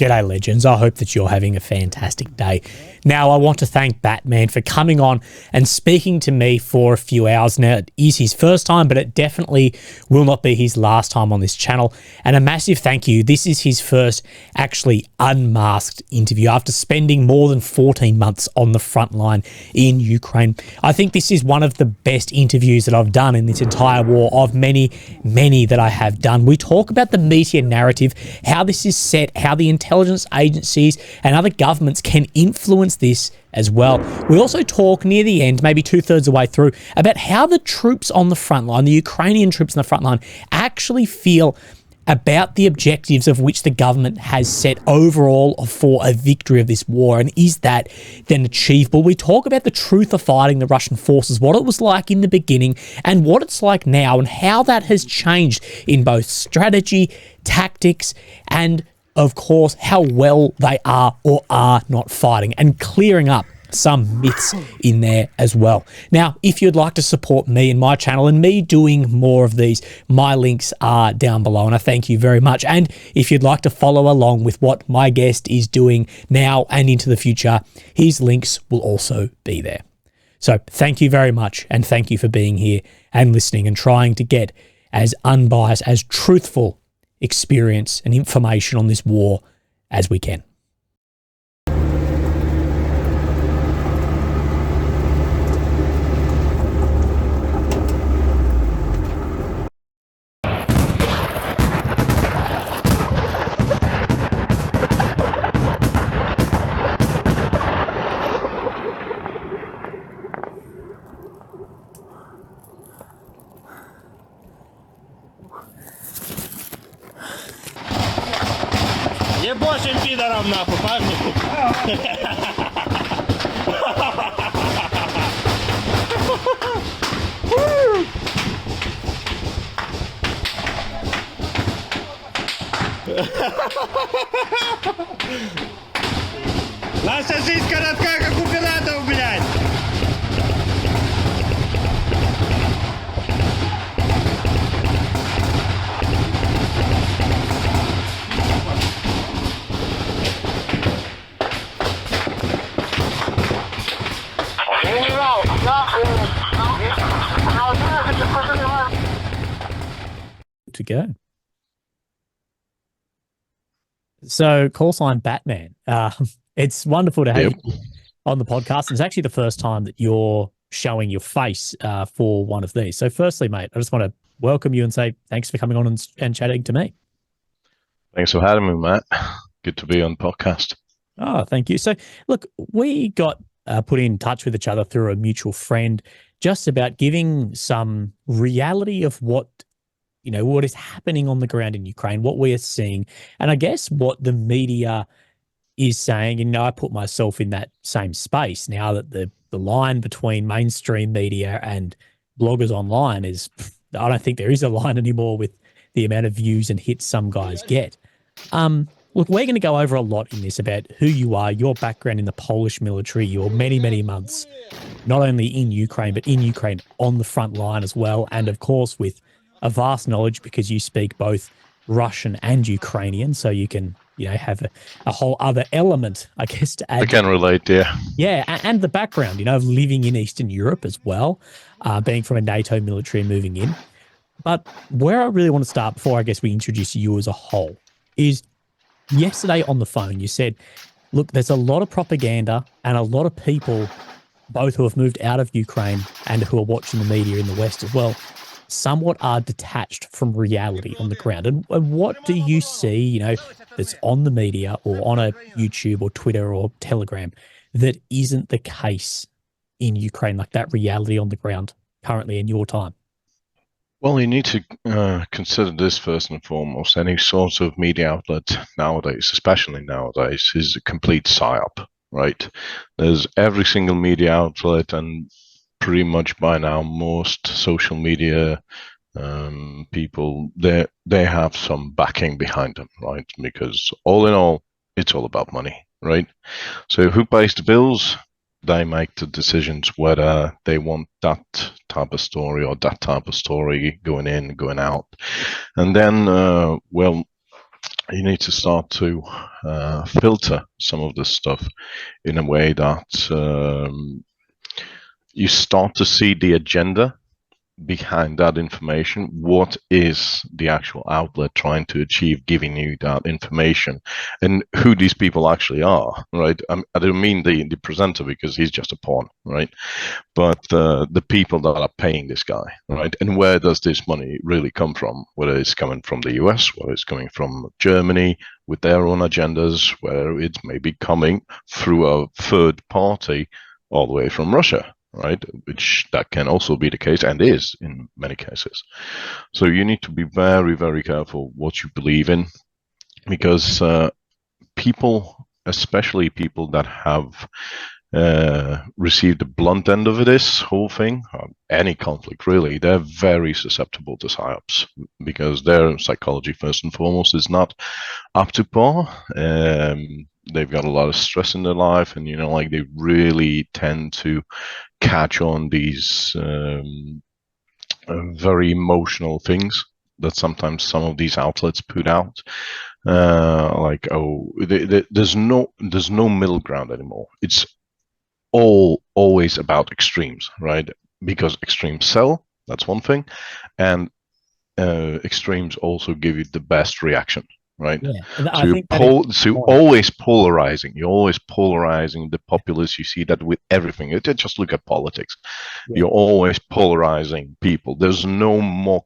G'day, legends. I hope that you're having a fantastic day. Now, I want to thank Batman for coming on and speaking to me for a few hours. Now, it is his first time, but it definitely will not be his last time on this channel. And a massive thank you. This is his first actually unmasked interview after spending more than 14 months on the front line in Ukraine. I think this is one of the best interviews that I've done in this entire war, of many, many that I have done. We talk about the media narrative, how this is set, how the intelligence agencies and other governments can influence this as well. We also talk near the end, maybe 2/3 of the way through, about how the troops on the front line, the Ukrainian troops on the front line, actually feel about the objectives of which the government has set overall for a victory of this war, and is that then achievable? We talk about the truth of fighting the Russian forces, what it was like in the beginning and what it's like now, and how that has changed in both strategy, tactics, and of course how well they are or are not fighting, and clearing up some myths in there as well. Now, if you'd like to support me and my channel and me doing more of these, my links are down below, and I thank you very much. And if you'd like to follow along with what my guest is doing now and into the future, his links will also be there. So thank you very much, and thank you for being here and listening and trying to get as unbiased, as truthful experience and information on this war as we can. Ебошим пидоров нахуй, пошли. Наша жизнь коротка, как у пиратов, блядь. To go. So, call sign Batman. It's wonderful to have you on the podcast. It's actually the first time that you're showing your face for one of these. So, firstly, mate, I just want to welcome you and say thanks for coming on and chatting to me. Thanks for having me, Matt. Good to be on the podcast. Oh, thank you. So, look, we got put in touch with each other through a mutual friend, just about giving some reality of what, you know, what is happening on the ground in Ukraine, what we are seeing, and I guess what the media is saying. And, you know, I put myself in that same space now that the line between mainstream media and bloggers online is, I don't think there is a line anymore with the amount of views and hits some guys get. Look, we're going to go over a lot in this about who you are, your background in the Polish military, your many, many months, not only in Ukraine, but in Ukraine on the front line as well. And of course, with a vast knowledge, because you speak both Russian and Ukrainian. So you can, you know, have a whole other element, I guess, to add. I can relate, yeah. Yeah. And the background, you know, of living in Eastern Europe as well, being from a NATO military and moving in. But where I really want to start before I guess we introduce you as a whole is, yesterday on the phone, you said, look, there's a lot of propaganda and a lot of people, both who have moved out of Ukraine and who are watching the media in the West as well, somewhat are detached from reality on the ground. And what do you see, you know, that's on the media or on a YouTube or Twitter or Telegram that isn't the case in Ukraine, like that reality on the ground currently in your time? Well, you need to consider this first and foremost. Any sort of media outlet nowadays, especially nowadays, is a complete psyop, right? There's every single media outlet, and pretty much by now most social media people, they have some backing behind them, right? Because all in all, it's all about money, right? So who pays the bills? They make the decisions whether they want that type of story or that type of story going in, going out. And then, well, you need to start to filter some of this stuff in a way that you start to see the agenda behind that information. What is the actual outlet trying to achieve giving you that information, and who these people actually are, right? I don't mean the presenter, because he's just a pawn, right? But the people that are paying this guy, right? And where does this money really come from? Whether it's coming from the US, whether it's coming from Germany with their own agendas, where it's maybe coming through a third party all the way from Russia, right? Which that can also be the case, and is in many cases. So you need to be very, very careful what you believe in, because people, especially people that have received the blunt end of this whole thing, any conflict really, they're very susceptible to psyops, because their psychology first and foremost is not up to par. They've got a lot of stress in their life, and like they really tend to catch on these very emotional things that sometimes some of these outlets put out. Like, oh, there's no middle ground anymore. It's always about extremes, right? Because extremes sell, that's one thing, and extremes also give you the best reaction, right? Yeah, So you're always polarizing. You're always polarizing the populace. You see that with everything. Just look at politics. Yeah. You're always polarizing people. There's no more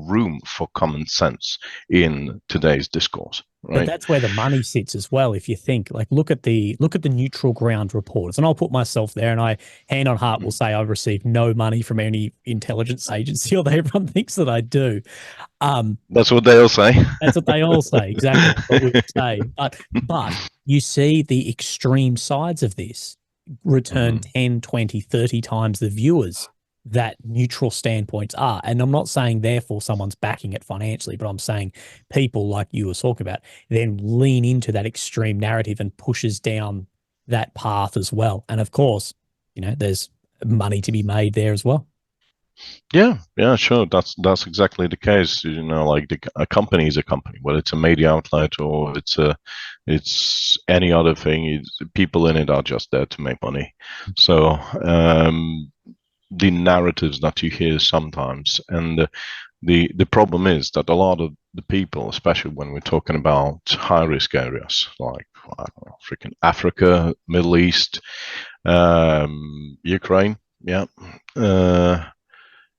room for common sense in today's discourse. Right. But that's where the money sits as well. If you think, like, look at the neutral ground reporters, and I'll put myself there, and I, hand on heart, will say I've received no money from any intelligence agency, although everyone thinks that I do. That's what they all say. That's what they all say. Exactly what we would say. But you see the extreme sides of this return 10, 20, 30 times the viewers that neutral standpoints are. And I'm not saying therefore someone's backing it financially, but I'm saying people like you were talking about then lean into that extreme narrative and pushes down that path as well. And of course, there's money to be made there as well. Yeah, sure. That's exactly the case. Like a company is a company, whether it's a media outlet or it's any other thing. People in it are just there to make money. So the narratives that you hear sometimes, and the problem is that a lot of the people, especially when we're talking about high risk areas like, I don't know, freaking Africa, Middle East, Ukraine,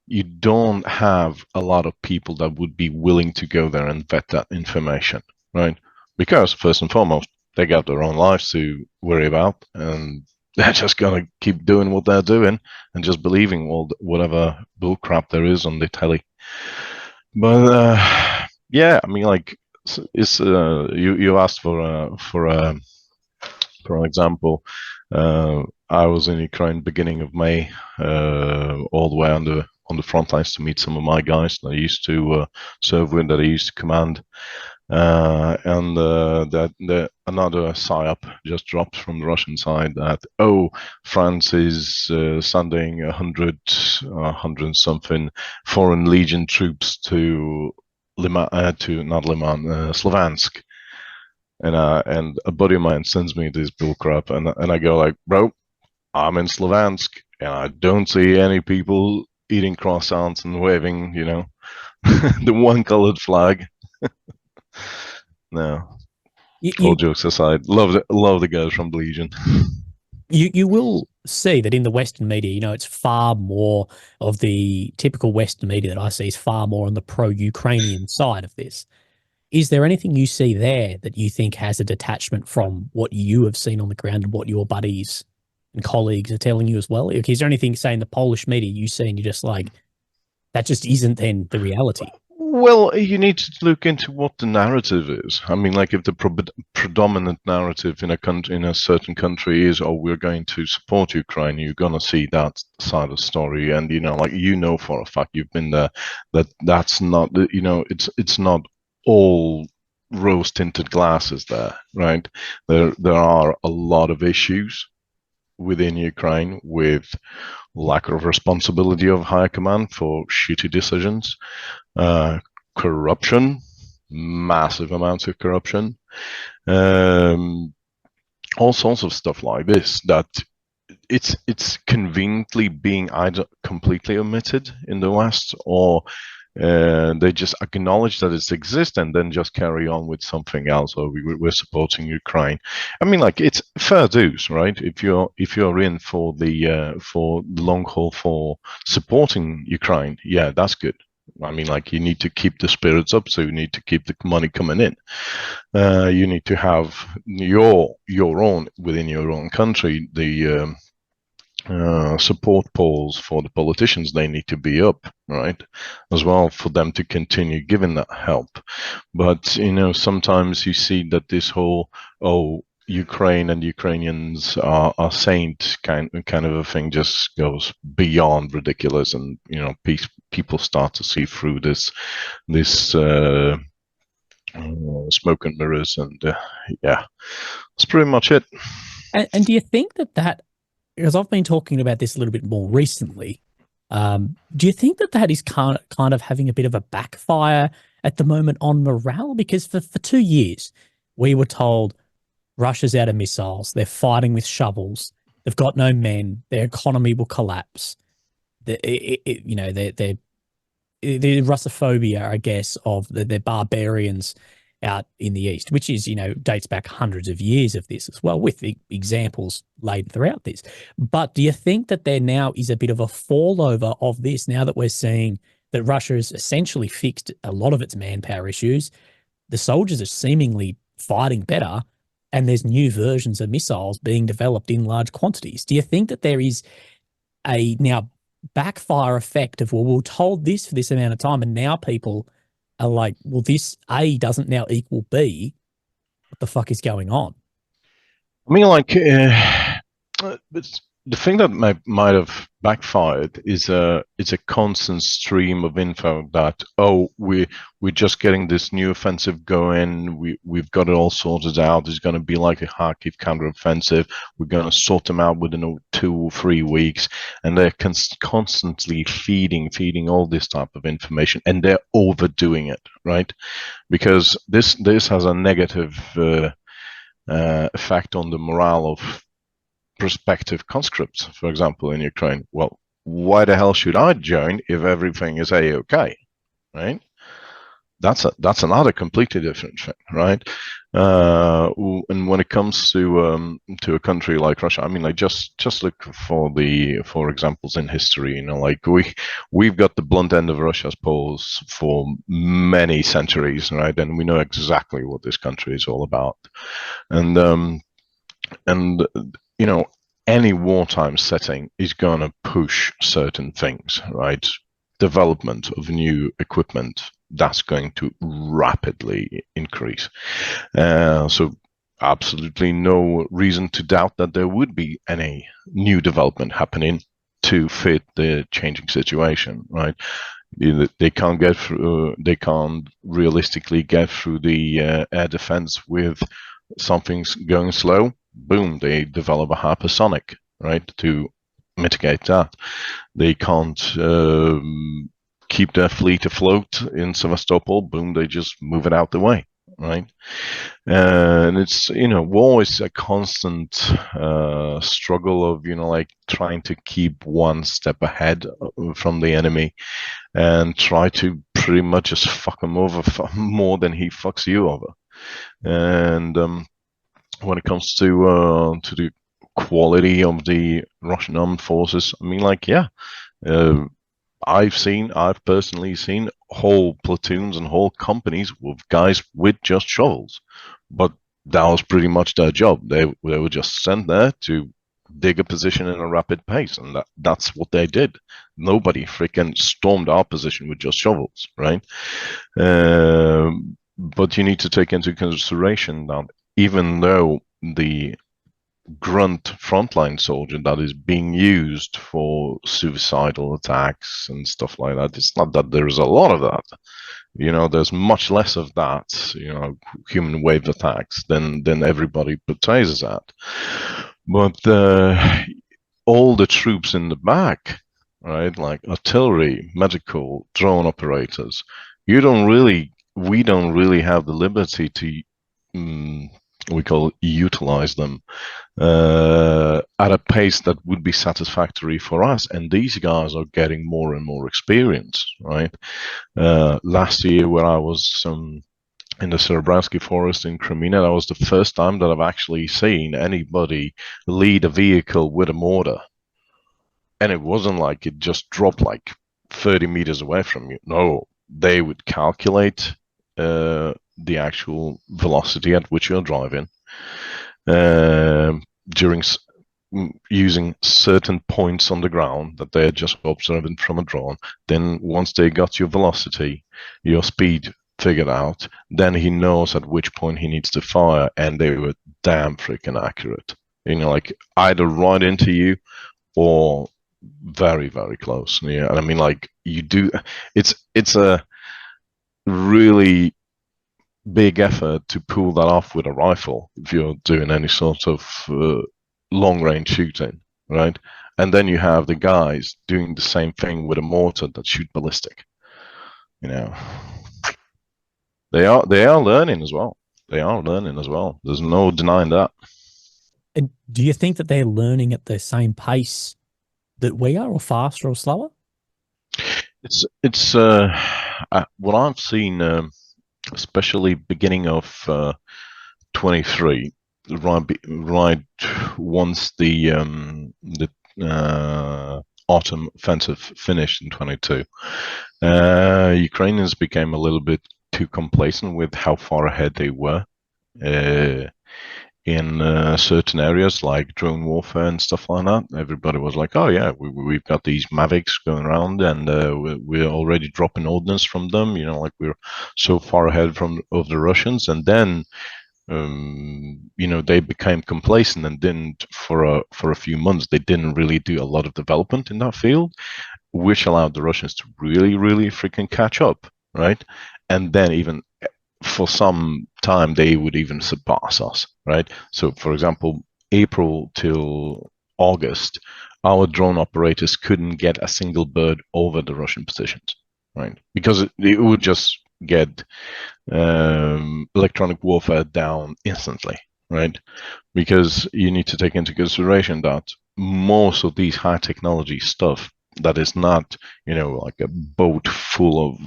you don't have a lot of people that would be willing to go there and vet that information, right? Because first and foremost, they got their own lives to worry about, and they're just gonna keep doing what they're doing and just believing whatever bull crap there is on the telly. But yeah, I mean, like, it's you asked for an example. I was in Ukraine beginning of May, all the way on the front lines to meet some of my guys that I used to serve with, that I used to command. And that another psyop just dropped from the Russian side that, France is sending 100 something foreign legion troops to Slovansk, and a buddy of mine sends me this bullcrap, and I go like, bro, I'm in Slovansk and I don't see any people eating croissants and waving, the one colored flag. No, all jokes aside, love the guys from the Legion. You will see that in the Western media, it's far more of the typical Western media that I see is far more on the pro-Ukrainian side of this. Is there anything you see there that you think has a detachment from what you have seen on the ground and what your buddies and colleagues are telling you as well? Is there anything, say, in the Polish media you see and you're just like, that just isn't then the reality? Well, you need to look into what the narrative is. I mean, like, if the predominant narrative in a certain country is, we're going to support Ukraine, you're gonna see that side of the story, and for a fact, you've been there, that's not, it's not all rose-tinted glasses there, right? There are a lot of issues within Ukraine with lack of responsibility of high command for shitty decisions, corruption, massive amounts of corruption, all sorts of stuff like this that it's conveniently being either completely omitted in the West, or they just acknowledge that it exists and then just carry on with something else. Or we're supporting Ukraine. I mean, like, it's fair dues, right? If you're in for the long haul for supporting Ukraine, yeah, that's good. I mean, like, you need to keep the spirits up, so you need to keep the money coming in. You need to have your own, within your own country, the support polls for the politicians, they need to be up, right, as well, for them to continue giving that help. But sometimes you see that this whole Ukraine and Ukrainians are saint kind of a thing just goes beyond ridiculous, and people start to see through this smoke and mirrors, and yeah, that's pretty much it. And do you think that because I've been talking about this a little bit more recently, do you think that is kind of having a bit of a backfire at the moment on morale? Because for 2 years, we were told Russia's out of missiles, they're fighting with shovels, they've got no men, their economy will collapse. The Russophobia, I guess, of the barbarians out in the East, which is, dates back hundreds of years of this as well, with examples laid throughout this. But do you think that there now is a bit of a fallover of this, now that we're seeing that Russia has essentially fixed a lot of its manpower issues? The soldiers are seemingly fighting better, and there's new versions of missiles being developed in large quantities. Do you think that there is a now backfire effect of, well, we're told this for this amount of time, and now people are like, well, this A doesn't now equal B. What the fuck is going on? I mean, like, the thing that might have backfired is it's a constant stream of info that, we're just getting this new offensive going, we've got it all sorted out, it's going to be like a Kharkiv counteroffensive, we're going to sort them out within 2 or 3 weeks, and they're constantly feeding all this type of information, and they're overdoing it, right? Because this has a negative effect on the morale of prospective conscripts, for example, in Ukraine. Well, why the hell should I join if everything is a-okay, right? That's another completely different thing, right? And when it comes to a country like Russia, I mean, like, just look for examples in history. Like, we've got the blunt end of Russia's poles for many centuries, right? And we know exactly what this country is all about, and any wartime setting is going to push certain things, right? Development of new equipment, that's going to rapidly increase. So absolutely no reason to doubt that there would be any new development happening to fit the changing situation, right? They can't get through, they can't realistically get through the air defense with something's going slow. Boom, they develop a hypersonic, right, to mitigate that. They can't keep their fleet afloat in Sevastopol. Boom, they just move it out the way, right? And it's, war is a constant struggle of, like, trying to keep one step ahead from the enemy and try to pretty much just fuck him over more than he fucks you over. And when it comes to the quality of the Russian armed forces, I mean, like, yeah, I've personally seen whole platoons and whole companies with guys with just shovels, but that was pretty much their job. They were just sent there to dig a position in a rapid pace, and that's what they did. Nobody freaking stormed our position with just shovels, right? But you need to take into consideration that even though the grunt frontline soldier that is being used for suicidal attacks and stuff like that, it's not that there is a lot of that. There's much less of that, human wave attacks than everybody portrays at. But all the troops in the back, right, like artillery, medical, drone operators, you don't really we don't really have the liberty to, we call utilize them at a pace that would be satisfactory for us. And these guys are getting more and more experience, right? Last year, where I was in the Serebranski forest in Crimea, that was the first time that I've actually seen anybody lead a vehicle with a mortar. And it wasn't like it just dropped like 30 meters away from you. No, they would calculate the actual velocity at which you're driving during using certain points on the ground that they're just observing from a drone. Then once they got your velocity, your speed figured out, then he knows at which point he needs to fire, and they were damn freaking accurate. Like either right into you or very, very close. Yeah, and I mean, like you do, it's a really big effort to pull that off with a rifle if you're doing any sort of long range shooting, right? And then you have the guys doing the same thing with a mortar that shoot ballistic. They are learning as well. They are learning as well. There's no denying that. And do you think that they're learning at the same pace that we are, or faster or slower? It's what I've seen, especially beginning of 23, right once the autumn offensive finished in 22, Ukrainians became a little bit too complacent with how far ahead they were in certain areas like drone warfare and stuff like that. Everybody was like, oh yeah, we've got these Mavics going around, and we're already dropping ordnance from them, like we're so far ahead of the Russians. And then they became complacent and didn't, for a few months, they didn't really do a lot of development in that field, which allowed the Russians to really, really freaking catch up, right? And then even for some time, they would even surpass us, right? So, for example, April till August, our drone operators couldn't get a single bird over the Russian positions, right? Because it would just get electronic warfare down instantly, right? Because you need to take into consideration that most of these high technology stuff that is not, like a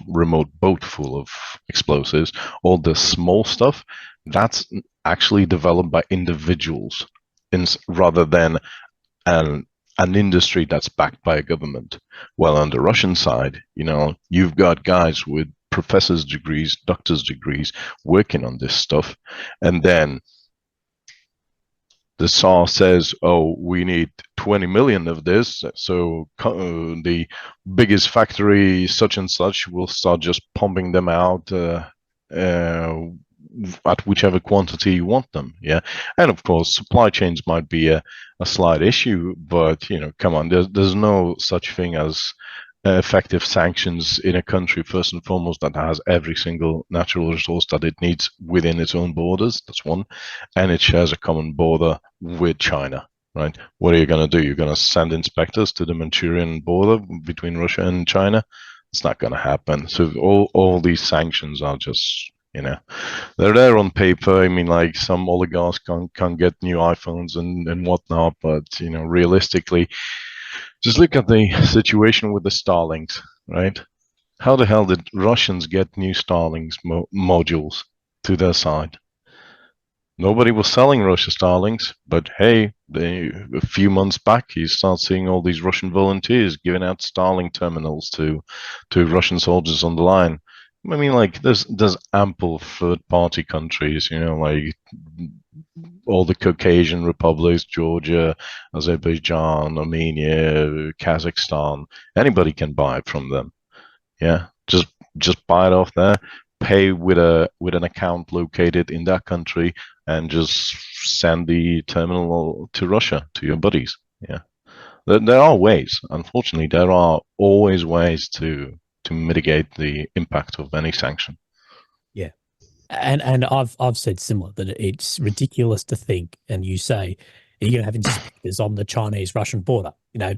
remote boat full of explosives, all the small stuff, that's actually developed by individuals rather than an industry that's backed by a government. Well, on the Russian side, you've got guys with professor's degrees, doctor's degrees working on this stuff, and then the Tsar says, oh, we need 20 million of this, so the biggest factory such and such will start just pumping them out at whichever quantity you want them. Yeah, and of course supply chains might be a slight issue, but come on, there's no such thing as effective sanctions in a country, first and foremost, that has every single natural resource that it needs within its own borders. That's one. And it shares a common border with China, right? What are you going to do? You're going to send inspectors to the Manchurian border between Russia and China? It's not going to happen. So all these sanctions are just, they're there on paper. I mean, like some oligarchs can get new iPhones and whatnot, but, realistically, just look at the situation with the Starlinks, right? How the hell did Russians get new Starlinks modules to their side? Nobody was selling Russia Starlinks, but hey, a few months back, you start seeing all these Russian volunteers giving out Starlink terminals to Russian soldiers on the line. I mean, like, there's ample third-party countries, like all the Caucasian republics, Georgia, Azerbaijan, Armenia, Kazakhstan. Anybody can buy it from them. Yeah, just buy it off there, pay with an account located in that country, and just send the terminal to Russia, to your buddies. Yeah, there are ways. Unfortunately, there are always ways to mitigate the impact of any sanction. Yeah. And I've said similar, that it's ridiculous to think, and you say you're going to have inspectors on the Chinese-Russian border.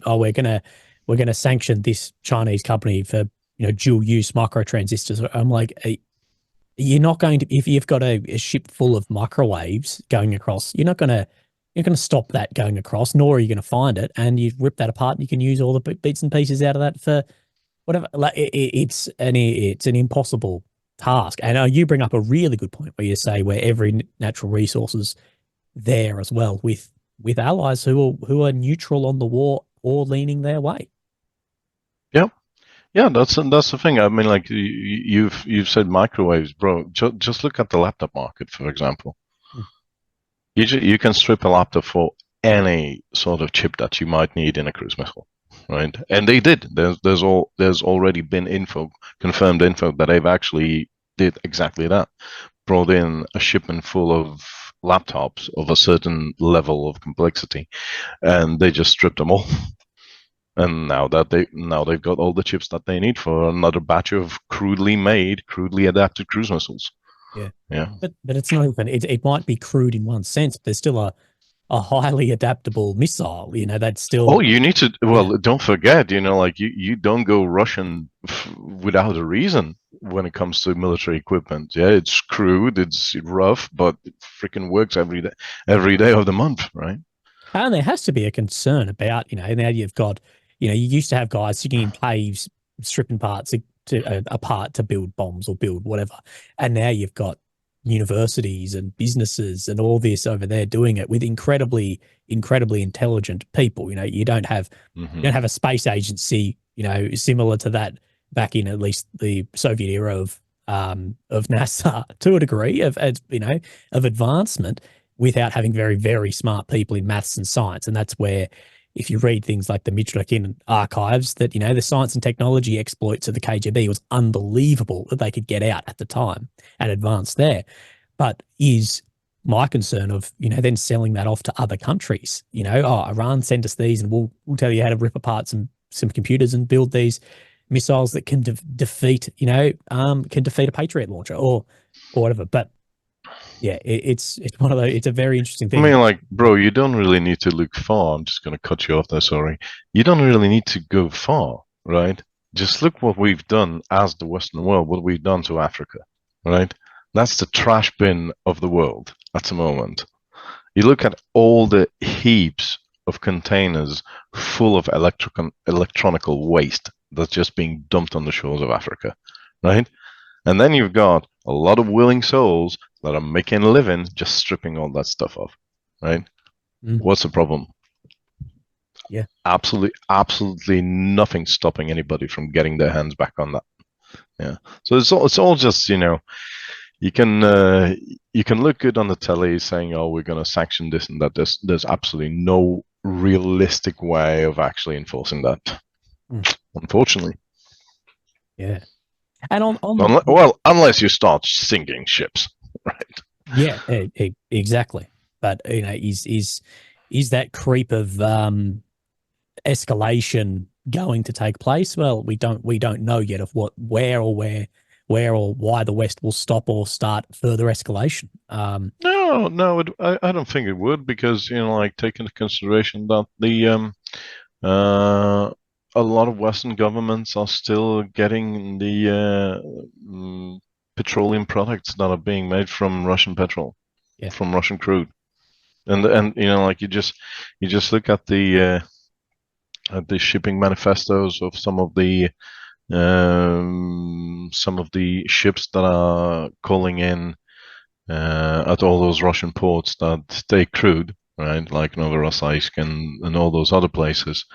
Oh, we're going to sanction this Chinese company for dual-use microtransistors. I'm like, you're not going to, if you've got a ship full of microwaves going across, you're going to stop that going across, nor are you going to find it. And you rip that apart and you can use all the bits and pieces out of that for whatever. Like it's an impossible task. And you bring up a really good point where you say where every natural resource is there as well with allies who are neutral on the war or leaning their way. Yeah. Yeah, that's the thing. I mean, like you've said microwaves, bro. Just look at the laptop market, for example. You can strip a laptop for any sort of chip that you might need in a cruise missile, right? And they did. There's already been confirmed info that they've actually did exactly that. Brought in a shipment full of laptops of a certain level of complexity, and they just stripped them all. And now they've got all the chips that they need for another batch of crudely made, crudely adapted cruise missiles. Yeah. But it's not even. It might be crude in one sense, but there's still a highly adaptable missile. That's still. Oh, you need to. Well, don't forget. Like you don't go Russian without a reason when it comes to military equipment. Yeah, it's crude, it's rough, but it freaking works every day of the month, right? And there has to be a concern about, now you've got, you used to have guys sitting in caves stripping parts apart to build bombs or build whatever. And now you've got universities and businesses and all this over there doing it with incredibly intelligent people. You don't have a space agency, similar to that back in at least the Soviet era of NASA to a degree of advancement, without having very, very smart people in maths and science. And that's where, if you read things like the Mitrokin archives, that, the science and technology exploits of the KGB was unbelievable that they could get out at the time and advance there. But is my concern of, then selling that off to other countries, Iran, send us these and we'll tell you how to rip apart some computers and build these missiles that can defeat a Patriot launcher or whatever. But yeah, it's one of those. It's a very interesting thing. I mean, like, bro, you don't really need to look far. I'm just going to cut you off there. Sorry. You don't really need to go far, right? Just look what we've done as the Western world, what we've done to Africa, right? That's the trash bin of the world at the moment. You look at all the heaps of containers full of electronical waste that's just being dumped on the shores of Africa, right? And then you've got a lot of willing souls that are making a living just stripping all that stuff off, right? What's the problem? Yeah, absolutely nothing stopping anybody from getting their hands back on that. Yeah, so it's all just you can look good on the telly saying, oh, we're going to sanction this and that. There's absolutely no realistic way of actually enforcing that, unfortunately. Yeah. And unless you start sinking ships, right? Yeah, exactly. But is that creep of escalation going to take place? Well, we don't know yet of where or why the West will stop or start further escalation. No, I don't think it would, because take into consideration that the a lot of Western governments are still getting the petroleum products that are being made from Russian petrol, from Russian crude, and you just look at the shipping manifestos of some of the ships that are calling in at all those Russian ports that take crude, right, like Novorossiysk and all those other places.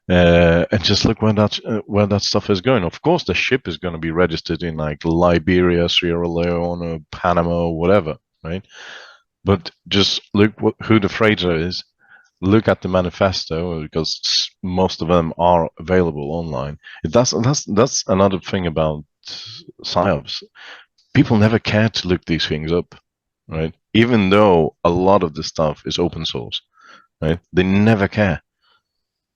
And just look where that stuff is going. Of course, the ship is going to be registered in like Liberia, Sierra Leone, or Panama, or whatever, right? But just look who the freighter is. Look at the manifesto, because most of them are available online. That's another thing about PSYOPs. People never care to look these things up, right? Even though a lot of the stuff is open source, right? They never care.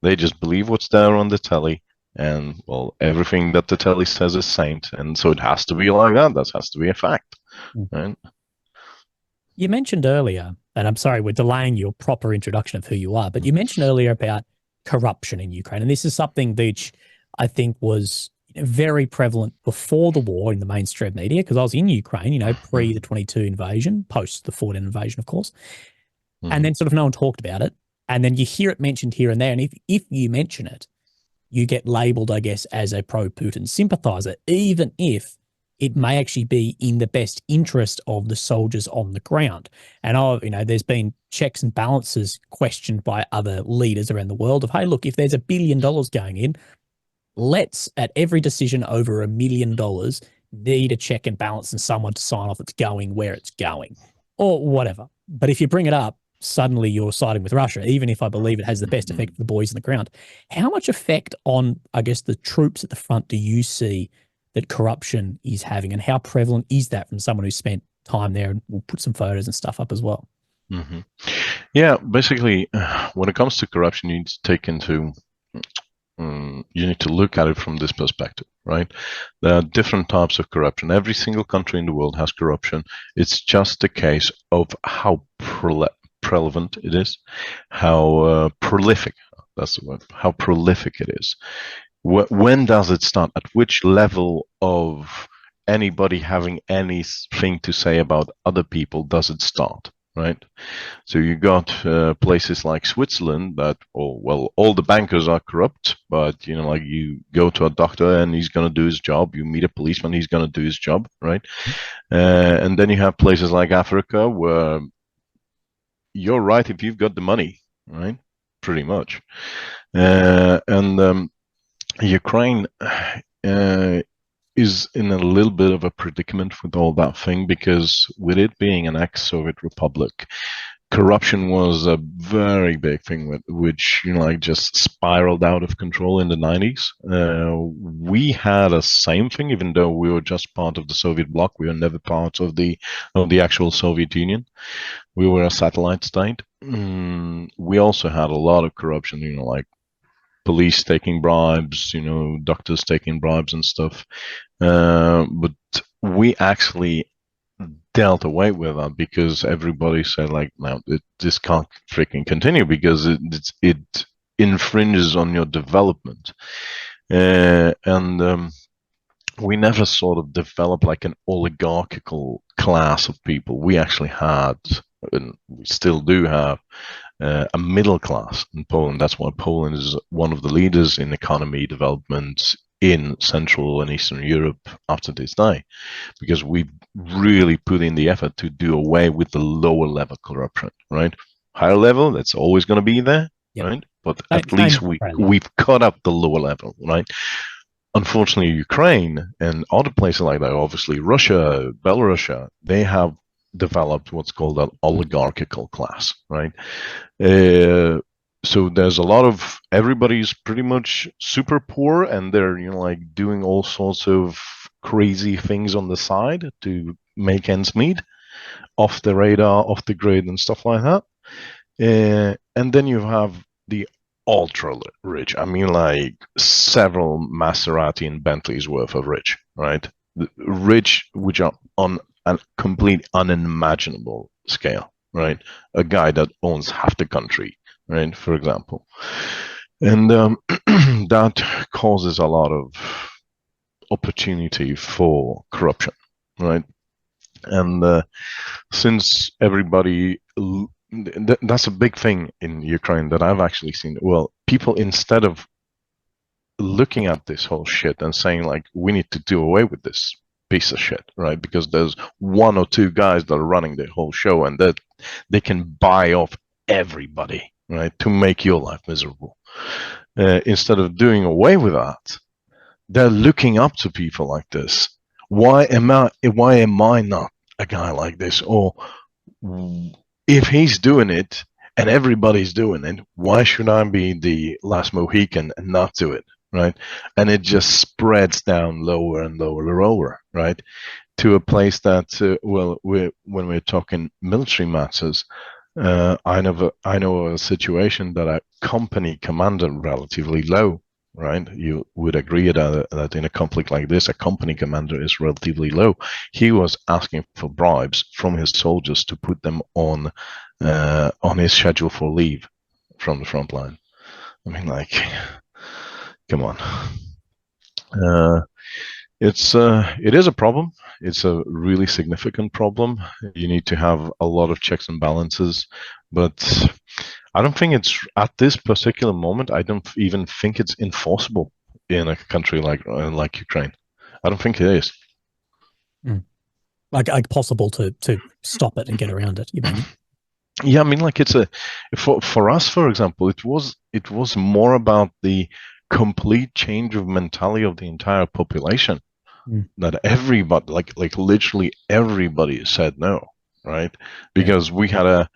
They just believe what's there on the telly, and everything that the telly says is saint, and so it has to be like that. That has to be a fact, right? You mentioned earlier, and I'm sorry, we're delaying your proper introduction of who you are, but you mentioned earlier about corruption in Ukraine, and this is something that I think was, very prevalent before the war in the mainstream media, because I was in Ukraine, you know, pre the 22 invasion, post the 14 invasion, of course. And then sort of no one talked about it. And then you hear it mentioned here and there. And if you mention it, you get labeled, I guess, as a pro-Putin sympathizer, even if it may actually be in the best interest of the soldiers on the ground. And, you know, there's been checks and balances questioned by other leaders around the world of, hey, look, if there's $1 billion going in, let's, at every decision over $1 million, need a check and balance and someone to sign off it's going where it's going or whatever. But if you bring it up, suddenly you're siding with Russia, even if I believe it has the best effect for the boys on the ground. How much effect on, I guess, the troops at the front do you see that corruption is having, and how prevalent is that from someone who's spent time there? And we'll put some photos and stuff up as well. Yeah, basically, when it comes to corruption, you need to take into you need to look at it from this perspective, right? There are different types of corruption. Every single country in the world has corruption. It's just a case of how prevalent it is, how prolific, that's the word, how prolific it is. When does it start? At which level of anybody having anything to say about other people does it start? Right, so you got places like Switzerland that, oh well, all the bankers are corrupt, but you know, like you go to a doctor and he's going to do his job. You meet a policeman, he's going to do his job, right? And then you have places like Africa where you're right if you've got the money, right? Pretty much. And Ukraine is in a little bit of a predicament with all that thing, because with it being an ex-Soviet republic, corruption was a very big thing, which, you know, like just spiraled out of control in the 90s. We had a same thing, even though we were just part of the Soviet bloc. We were never part of the actual Soviet Union. We were a satellite state. We also had a lot of corruption, you know, like police taking bribes, you know, doctors taking bribes and stuff. But we actually dealt away with that because everybody said, like, no, this can't freaking continue because it infringes on your development. And we never sort of developed like an oligarchical class of people. We actually had, and we still do have, a middle class in Poland. That's why Poland is one of the leaders in economy development in Central and Eastern Europe after this day, because we really put in the effort to do away with the lower level corruption, right? Higher level, that's always going to be there, right? But at least we've cut up the lower level, right? Unfortunately, Ukraine and other places like that, obviously Russia, Belarus, they have developed what's called an oligarchical class, right? So there's a lot of, everybody's pretty much super poor, and they're, you know, like doing all sorts of crazy things on the side to make ends meet, off the radar, off the grid, and stuff like that. And then you have the ultra rich. I mean, like several Maserati and Bentleys worth of rich, right? The rich, which are on a complete unimaginable scale, right? A guy that owns half the country, right, for example. And that causes a lot of opportunity for corruption, right? And since everybody, that's a big thing in Ukraine that I've actually seen. Well, people, instead of looking at this whole shit and saying, like, we need to do away with this piece of shit, right? Because there's one or two guys that are running the whole show, and that they can buy off everybody, right, to make your life miserable. Instead of doing away with that, they're looking up to people like this. Why am I not a guy like this? Or if he's doing it and everybody's doing it, why should I be the last Mohican and not do it, right? And it just spreads down lower and lower and lower, right? To a place that, well, when we're talking military matters, I know a situation that a company commander, relatively low, right? You would agree that in a conflict like this, a company commander is relatively low. He was asking for bribes from his soldiers to put them on his schedule for leave from the front line. I mean, like, come on. Uh, it is a problem. It's a really significant problem. You need to have a lot of checks and balances, but I don't think it's at this particular moment. I don't even think it's enforceable in a country like Ukraine. I don't think it is. Mm. Like possible to stop it and get around it, you mean? Yeah, I mean, like it's a for us, for example, it was more about the complete change of mentality of the entire population. Mm. That everybody, like literally everybody, said no, right? Yeah. Because we had a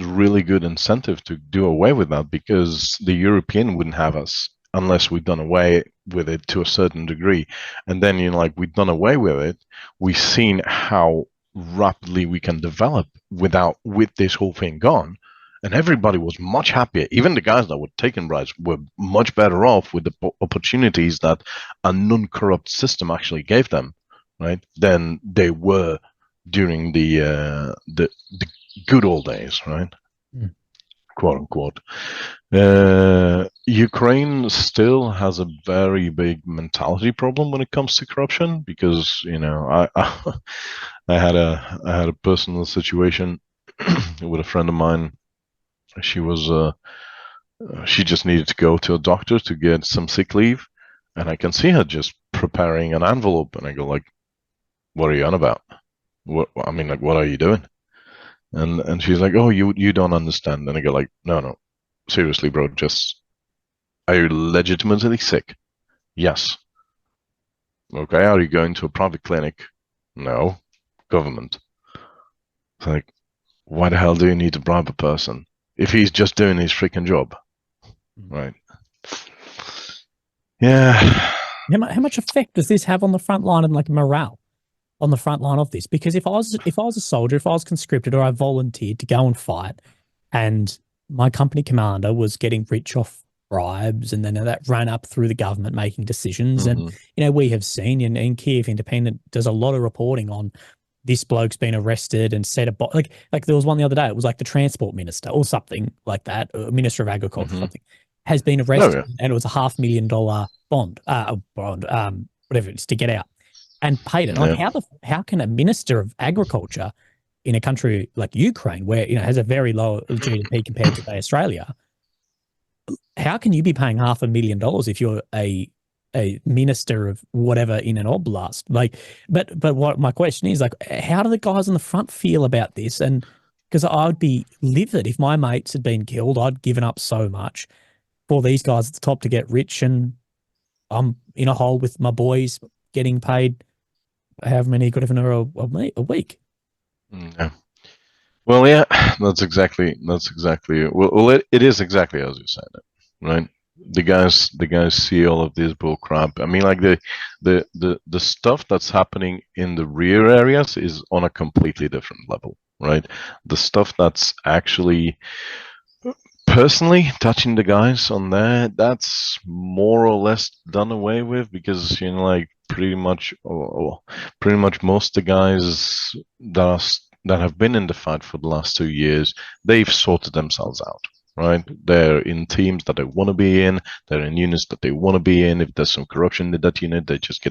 really good incentive to do away with that because the European wouldn't have us unless we'd done away with it to a certain degree. And then, like we'd done away with it, we've seen how rapidly we can develop with this whole thing gone. And everybody was much happier. Even the guys that were taking bribes were much better off with the opportunities that a non-corrupt system actually gave them, right? Than they were during the good old days, right? Mm. Quote unquote. Ukraine still has a very big mentality problem when it comes to corruption because I had a personal situation with a friend of mine. She was she just needed to go to a doctor to get some sick leave, and I can see her just preparing an envelope, and I go like, "What are you on about? What I mean, like, what are you doing?" And she's like, "Oh, you don't understand." And I go like, "No, no, seriously, bro, just are you legitimately sick? Yes. Okay. Are you going to a private clinic? No. Government. It's like, why the hell do you need to bribe a person if he's just doing his freaking job, Mm. right?" Yeah. How much effect does this have on the front line and like morale on the front line of this? Because if I was a soldier, if I was conscripted or I volunteered to go and fight, and my company commander was getting rich off bribes, and then that ran up through the government making decisions, and Hmm. we have seen in Kiev Independent does a lot of reporting on this bloke's been arrested and set a like there was one the other day. It was like the transport minister or something like that, or minister of agriculture or Hmm. something, has been Oh arrested, yeah. and it was a $500,000 bond, whatever it is, to get out, and paid it. Like Yeah. how can a minister of agriculture in a country like Ukraine, where has a very low GDP compared to say Australia, how can you be paying $500,000 if you're a minister of whatever in an oblast? Like, but what my question is, like, how do the guys on the front feel about this? And because I'd be livid if my mates had been killed, I'd given up so much for these guys at the top to get rich, and I'm in a hole with my boys getting paid however many good a week. Yeah. Well, yeah, that's exactly it. Well, it is exactly as you said it, right? The guys see all of this bull crap. I mean, like the stuff that's happening in the rear areas is on a completely different level, right? The stuff that's actually personally touching the guys on there, that's more or less done away with because like pretty much most of the guys that have been in the fight for the last 2 years, they've sorted themselves out. Right, they're in teams that they want to be in. They're in units that they want to be in. If there's some corruption in that unit, they just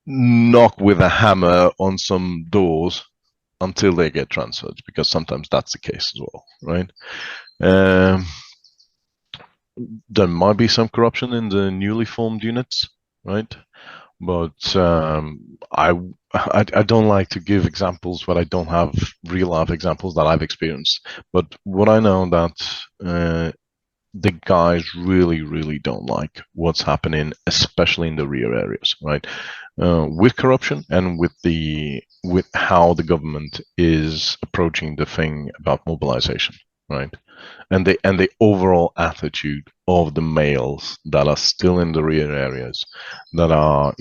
knock with a hammer on some doors until they get transferred, because sometimes that's the case as well, right? Um, there might be some corruption in the newly formed units, right? But I don't like to give examples when I don't have real life examples that I've experienced. But what I know that the guys really, really don't like what's happening, especially in the rear areas, right? With corruption and with how the government is approaching the thing about mobilization, right? And the overall attitude of the males that are still in the rear areas, that are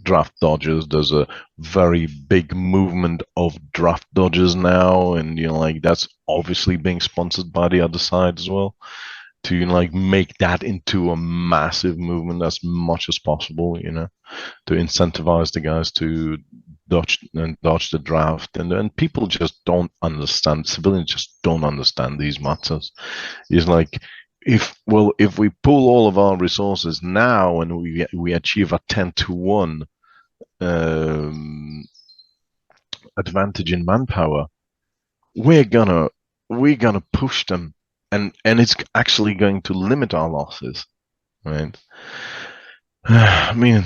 draft dodgers. There's a very big movement of draft dodgers now, and like that's obviously being sponsored by the other side as well, to like make that into a massive movement as much as possible, to incentivize the guys to dodge the draft. And people just don't understand, civilians just don't understand these matters. It's like if we pool all of our resources now and we achieve a 10-to-1 advantage in manpower, we're gonna push them, and it's actually going to limit our losses, right? I mean,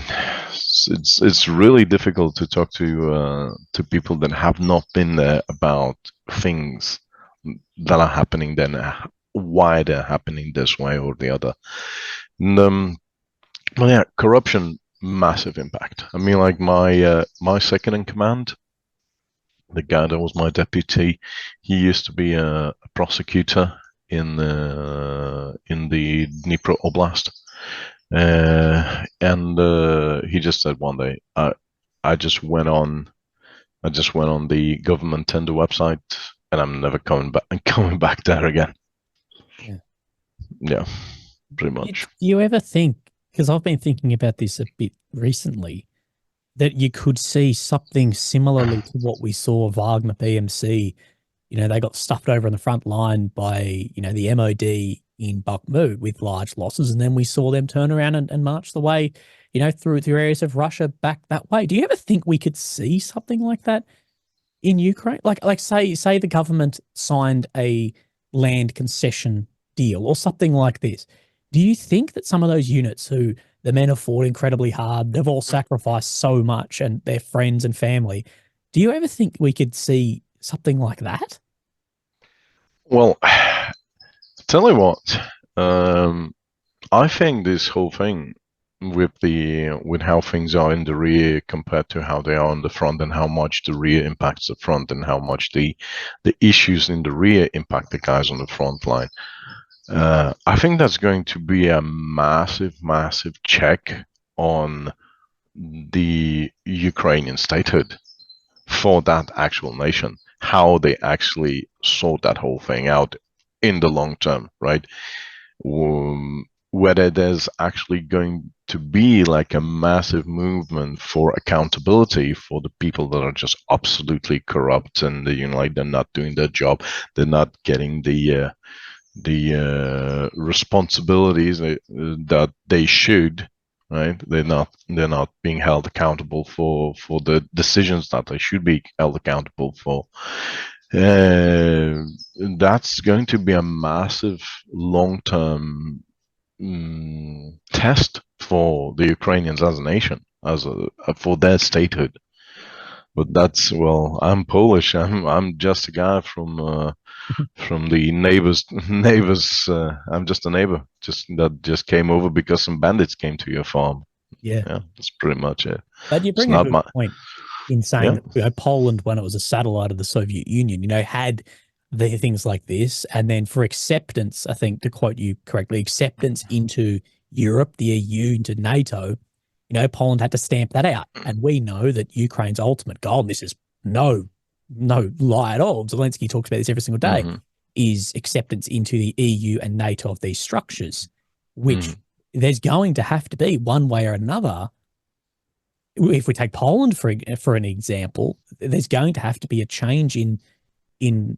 it's really difficult to talk to people that have not been there about things that are happening then, why they're happening this way or the other. And, well, yeah, corruption, massive impact. I mean, like my second in command, the guy that was my deputy, he used to be a prosecutor in the Dnipro Oblast, and he just said one day, I just went on the government tender website, and I'm never coming back there again. Yeah. Yeah, pretty much. Do you ever think, because I've been thinking about this a bit recently, that you could see something similarly to what we saw Wagner BMC? You know, they got stuffed over on the front line by, you know, the MOD in Bakhmut with large losses, and then we saw them turn around and march the way, you know, through areas of Russia back that way. Do you ever think we could see something like that in Ukraine? Like say the government signed a land concession deal or something like this. Do you think that some of those units who the men have fought incredibly hard, they've all sacrificed so much, and their friends and family, do you ever think we could see something like that? Well, tell you what, I think this whole thing with how things are in the rear compared to how they are on the front, and how much the rear impacts the front, and how much the issues in the rear impact the guys on the front line. I think that's going to be a massive check on the Ukrainian statehood for that actual nation, how they actually sort that whole thing out in the long term, right? Whether there's actually going to be like a massive movement for accountability for the people that are just absolutely corrupt, and you know, like, they're not doing their job, they're not getting the responsibilities that they should, right? They're not being held accountable for the decisions that they should be held accountable for. That's going to be a massive long-term test for the Ukrainians as a nation, for their statehood. But that's, well, I'm Polish. I'm just a guy from the neighbors. I'm just a neighbor, that came over because some bandits came to your farm. Yeah, that's pretty much it. but you bring a good point in saying that, you know, Poland, when it was a satellite of the Soviet Union, you know, had the things like this, and then for acceptance, I think, to quote you correctly, acceptance into Europe, the EU, into NATO, you know, Poland had to stamp that out. And we know that Ukraine's ultimate goal, and this is no lie at all, Zelensky talks about this every single day, is acceptance into the EU and NATO of these structures, which there's going to have to be, one way or another. If we take Poland for an example, there's going to have to be a change in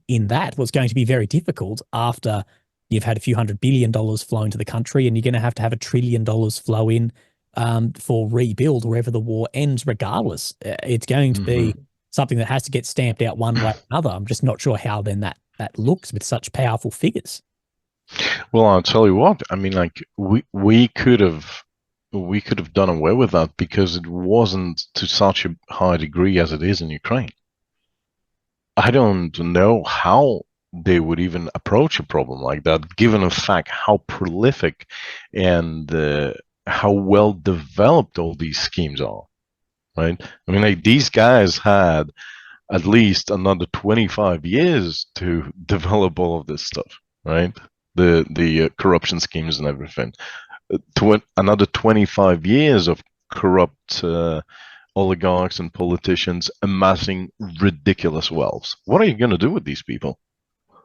that. What's going to be very difficult after you've had a few $100 billion flown to the country, and you're going to have $1 trillion flow in for rebuild wherever the war ends, regardless. It's going to be something that has to get stamped out one way or another. I'm just not sure how then that looks with such powerful figures. Well, I'll tell you what, I mean, like, we could have done away with that because it wasn't to such a high degree as it is in Ukraine. I don't know how they would even approach a problem like that, given the fact how prolific and how well developed all these schemes are, right? I mean, like, these guys had at least another 25 years to develop all of this stuff, right? The corruption schemes and everything. Another 25 years of corrupt oligarchs and politicians amassing ridiculous wealth. What are you going to do with these people?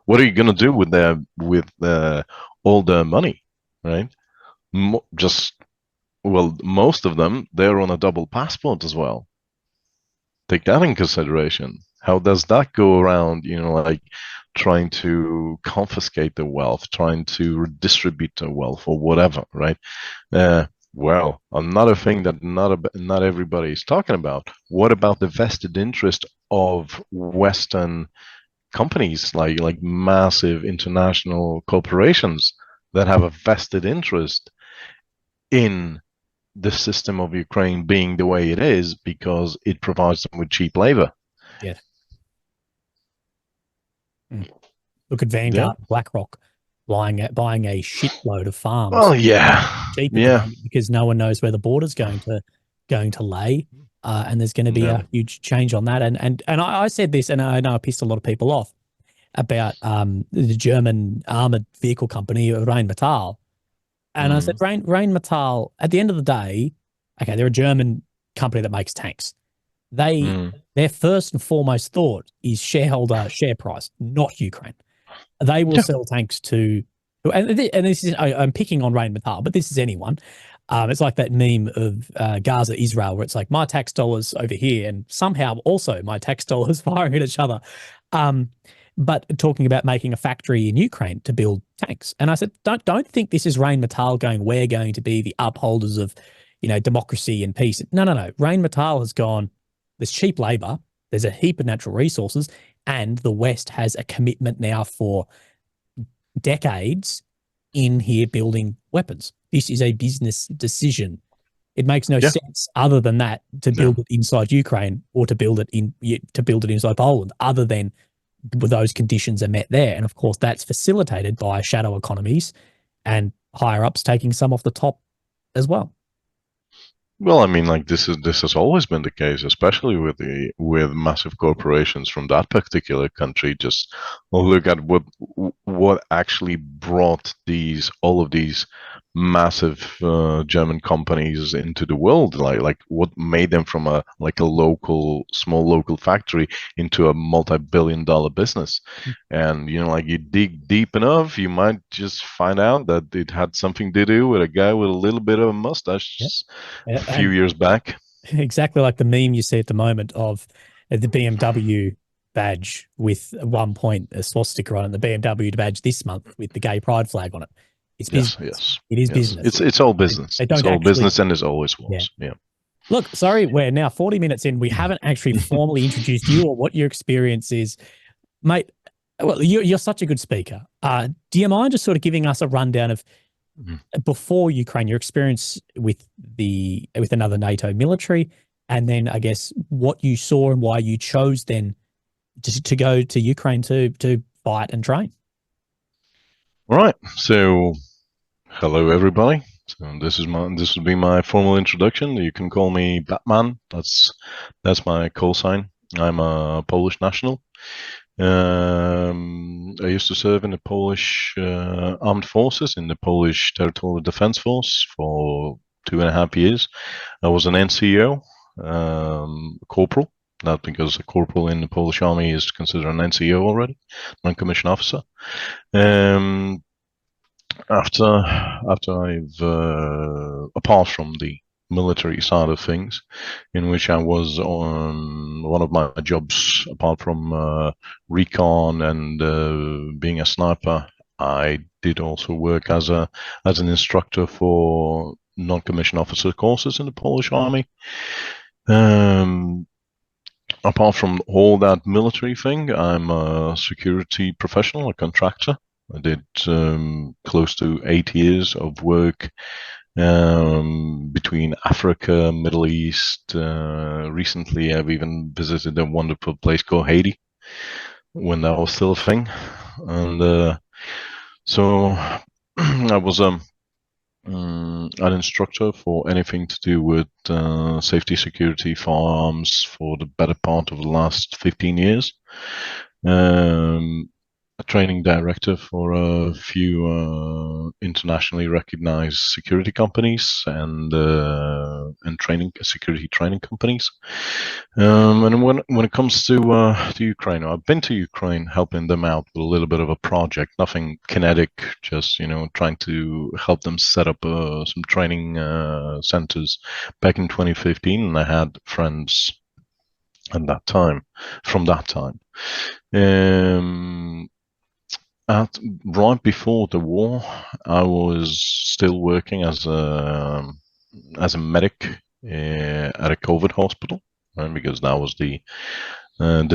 What are you going to do with all their money, right? Most of them, they're on a double passport as well. Take that in consideration. How does that go around, you know, like trying to confiscate the wealth, trying to redistribute the wealth or whatever, right? Well, another thing that not everybody is talking about. What about the vested interest of Western companies, like massive international corporations that have a vested interest in the system of Ukraine being the way it is because it provides them with cheap labor? Yeah. Look at Yeah. Vanguard, BlackRock, buying a shitload of farms Oh yeah, cheap at the yeah. moment because no one knows where the border's going to lay, and there's going to be No. a huge change on that. And I said this, and I know I pissed a lot of people off about the German armored vehicle company Rheinmetall, and I said Rheinmetall. At the end of the day, okay, they're a German company that makes tanks. Their first and foremost thought is shareholder share price, not Ukraine. They will Yeah. sell tanks to, and this is, I'm picking on Rheinmetall, but this is anyone. It's like that meme of Gaza, Israel, where it's like my tax dollars over here, and somehow also my tax dollars firing at each other. But talking about making a factory in Ukraine to build tanks, and I said, don't think this is Rheinmetall going, we're going to be the upholders of, democracy and peace. No. Rheinmetall has gone, there's cheap labor, there's a heap of natural resources, and the West has a commitment now for decades in here building weapons. This is a business decision. It makes no sense other than that to build it inside Ukraine or to build it inside Poland, other than those conditions are met there. And of course, that's facilitated by shadow economies and higher ups taking some off the top as well. Well, I mean, like this has always been the case, especially with massive corporations from that particular country. Just look at what actually brought all of these massive German companies into the world, like what made them from a small local factory into a multi-billion-dollar business. And like you dig deep enough, you might just find out that it had something to do with a guy with a little bit of a mustache a few years back. Exactly like the meme you see at the moment of the BMW badge with at one point a swastika on it, the BMW badge this month with the gay pride flag on it. It's business. Yes. It is business. It's all business. It's all business, and it always was. Yeah. Look, sorry, we're now 40 minutes in. We haven't actually formally introduced you or what your experience is, mate. Well, you're such a good speaker. Do you mind just sort of giving us a rundown of before Ukraine, your experience with another NATO military, and then I guess what you saw and why you chose then to go to Ukraine to fight and train? All right. So, hello everybody. So this will be my formal introduction. You can call me Batman. That's my call sign. I'm a Polish national. I used to serve in the Polish armed forces, in the Polish Territorial Defense Force for 2.5 years. I was an NCO, corporal. Not because a corporal in the Polish army is considered an NCO already, non-commissioned officer. After I've apart from the military side of things, in which I was on one of my jobs, apart from recon and being a sniper, I did also work as an instructor for non-commissioned officer courses in the Polish army. Apart from all that military thing, I'm a security professional, a contractor. I did close to 8 years of work between Africa, Middle East. Recently, I've even visited a wonderful place called Haiti, when that was still a thing. And so I was an instructor for anything to do with safety, security, firearms for the better part of the last 15 years. A training director for a few internationally recognized security companies and security training companies. And when it comes to Ukraine, I've been to Ukraine helping them out with a little bit of a project, nothing kinetic, just trying to help them set up some training centers back in 2015, and I had friends at that time, from that time. right before the war, I was still working as a medic at a COVID hospital, right? Because that was the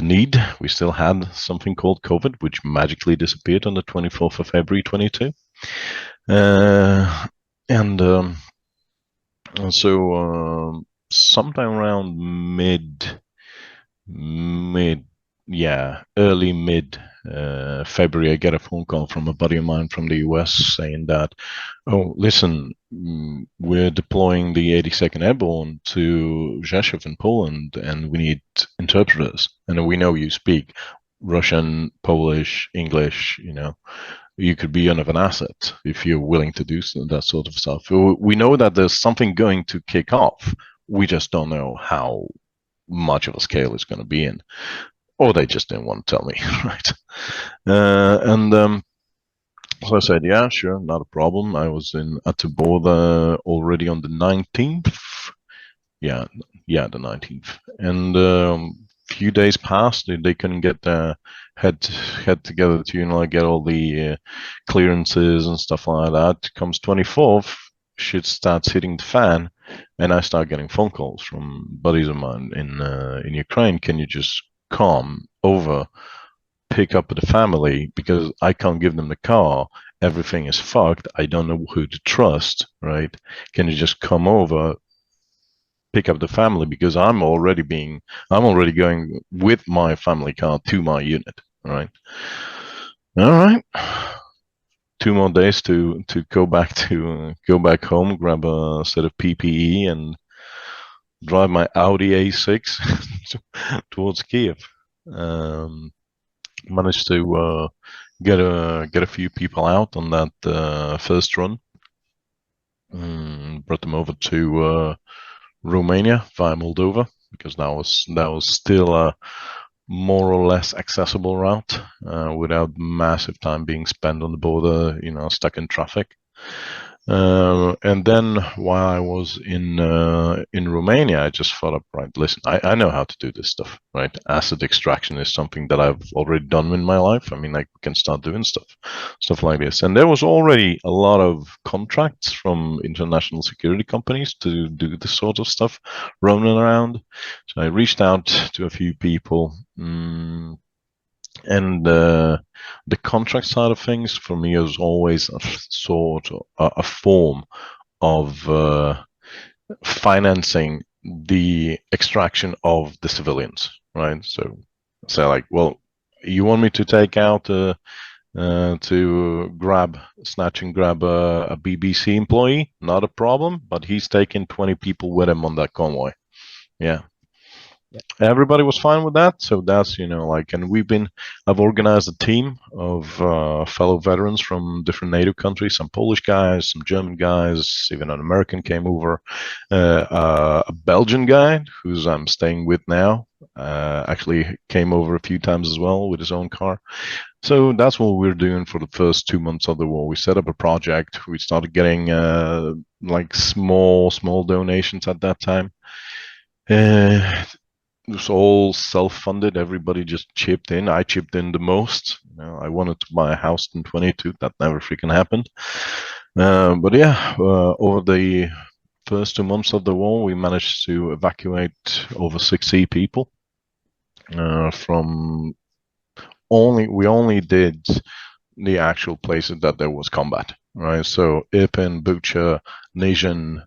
need. We still had something called COVID, which magically disappeared on the 24th of February 22. And so sometime around early mid February, I get a phone call from a buddy of mine from the US saying that, oh, listen, we're deploying the 82nd Airborne to Rzeszów in Poland, and we need interpreters. And we know you speak Russian, Polish, English, you could be of an asset if you're willing to do that sort of stuff. We know that there's something going to kick off. We just don't know how much of a scale it's going to be in. Or they just didn't want to tell me, right? So I said, yeah, sure, not a problem. I was at the border already on the 19th. Yeah, the 19th. And few days passed. They couldn't get their head together to get all the clearances and stuff like that. Comes 24th, shit starts hitting the fan, and I start getting phone calls from buddies of mine in Ukraine. Can you just come over, pick up the family, because I can't give them the car. Everything is fucked. I don't know who to trust, right? Can you just come over, pick up the family, because I'm already going with my family car to my unit, right? All right. 2 more days to go back home, grab a set of PPE, and drive my Audi A6 towards Kiev. Managed to get a few people out on that first run. Brought them over to Romania via Moldova, because that was still a more or less accessible route without massive time being spent on the border, stuck in traffic. And then while I was in Romania, I just thought, right, listen, I know how to do this stuff, right? Asset extraction is something that I've already done in my life. I mean, I can start doing stuff like this. And there was already a lot of contracts from international security companies to do this sort of stuff roaming around. So I reached out to a few people. And the contract side of things for me is always a form of financing the extraction of the civilians, right? So like, well, you want me to take out to snatch and grab a BBC employee? Not a problem, but he's taking 20 people with him on that convoy. Yeah. Everybody was fine with that, so that's and I've organized a team of fellow veterans from different NATO countries, some Polish guys, some German guys, even an American came over, a Belgian guy who's I'm staying with now, actually came over a few times as well with his own car. So that's what we're doing for the first 2 months of the war. We set up a project. We started getting small donations at that time. It was all self-funded. Everybody just chipped in. I chipped in the most. I wanted to buy a house in 22. That never freaking happened. But yeah, over the first 2 months of the war, we managed to evacuate over 60 people. We only did the actual places that there was combat, right? So Irpin, Bucha, Nizhyn,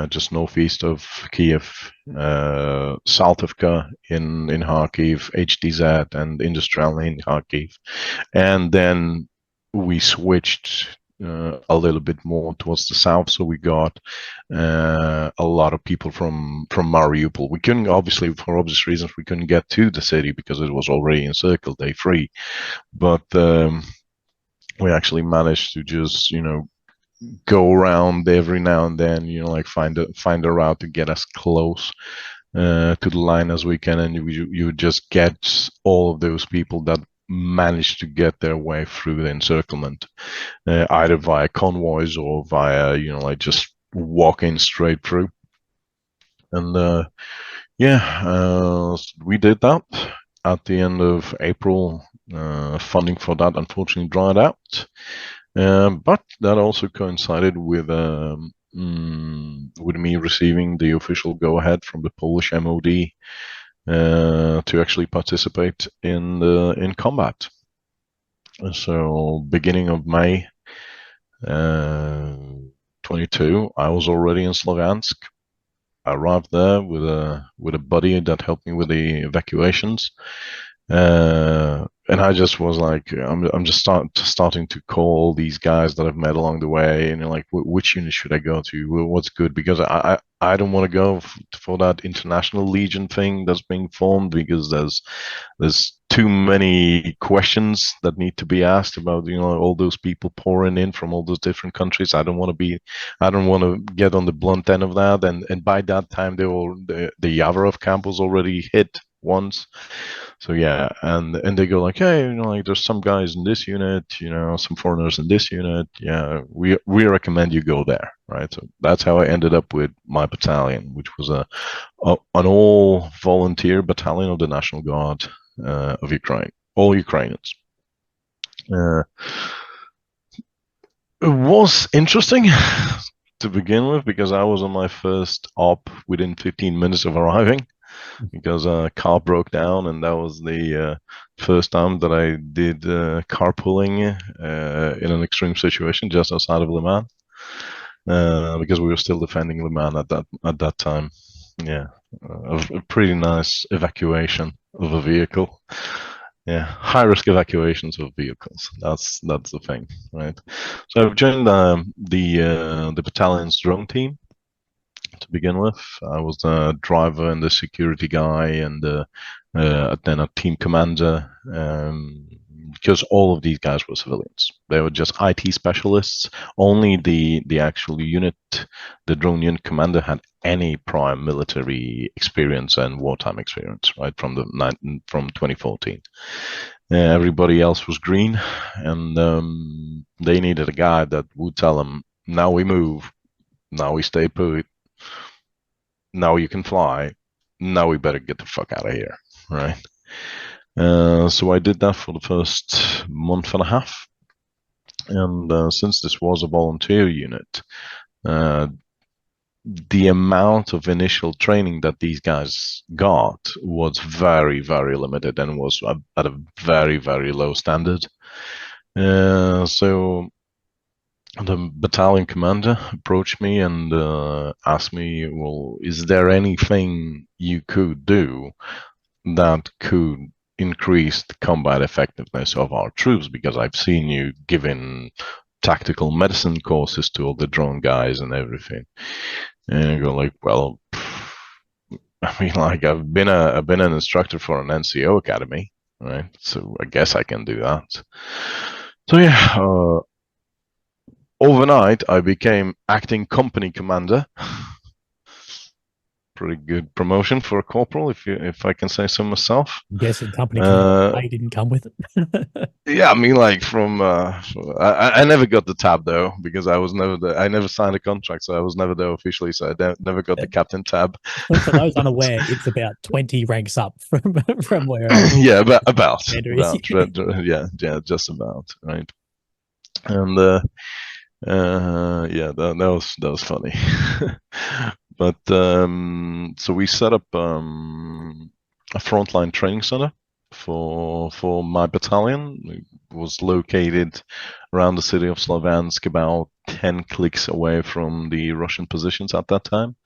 just northeast of Kiev, Saltivka in Kharkiv, HDZ and Industrial in Kharkiv. And then we switched a little bit more towards the south, so we got a lot of people from Mariupol. We couldn't, obviously, for obvious reasons, we couldn't get to the city because it was already encircled day 3. But we actually managed to just, go around every now and then, find a route to get as close to the line as we can, and you just get all of those people that managed to get their way through the encirclement, either via convoys or via just walking straight through. And we did that at the end of April funding for that unfortunately dried out. But that also coincided with me receiving the official go-ahead from the Polish MOD to actually participate in combat. So beginning of May 22, I was already in Sloviansk. I arrived there with a buddy that helped me with the evacuations. And I just was like, I'm just starting to call these guys that I've met along the way, and like, which unit should I go to? What's good? Because I don't want to go for that international legion thing that's being formed, because there's too many questions that need to be asked about, you know, all those people pouring in from all those different countries. I don't want to get on the blunt end of that. And by that time, the Yavorov camp was already hit once. So yeah, and they go like, hey, you know, like there's some guys in this unit, you know, some foreigners in this unit. Yeah, we recommend you go there, right? So that's how I ended up with my battalion, which was an all volunteer battalion of the National Guard of Ukraine, all Ukrainians. It was interesting to begin with, because I was on my first op within 15 minutes of arriving, because a car broke down, and that was the first time that I did carpooling in an extreme situation just outside of Le Mans, because we were still defending Le Mans at that time. Yeah, a pretty nice evacuation of a vehicle. Yeah, high risk evacuations of vehicles. That's the thing, right? So I've joined the battalion's drone team. To begin with, I was the driver and the security guy, and then a team commander, because all of these guys were civilians. They were just IT specialists. Only the actual unit, the drone unit commander, had any prior military experience and wartime experience, right, from 2014. Everybody else was green, and they needed a guy that would tell them, now we move, now we stay put, now you can fly, now we better get the fuck out of here, right? So I did that for the first month and a half, and since this was a volunteer unit, the amount of initial training that these guys got was very, very limited, and was at a very, very low standard. So the battalion commander approached me and asked me, well, is there anything you could do that could increase the combat effectiveness of our troops? Because I've seen you giving tactical medicine courses to all the drone guys and everything. And I go like, well, I mean, like, I've been an instructor for an NCO academy, right? So I guess I can do that. So yeah, overnight I became acting company commander. Pretty good promotion for a corporal, if I can say so myself. I'm guessing company commander didn't come with it. Yeah, I mean, like I never got the tab though, because I never signed a contract, so I was never there officially, so I never got the captain tab. For those unaware, it's about 20 ranks up from where. Yeah, about yeah, just about, right. And yeah, that was funny. But so we set up a frontline training center for my battalion. It was located around the city of Sloviansk, about 10 clicks away from the Russian positions at that time.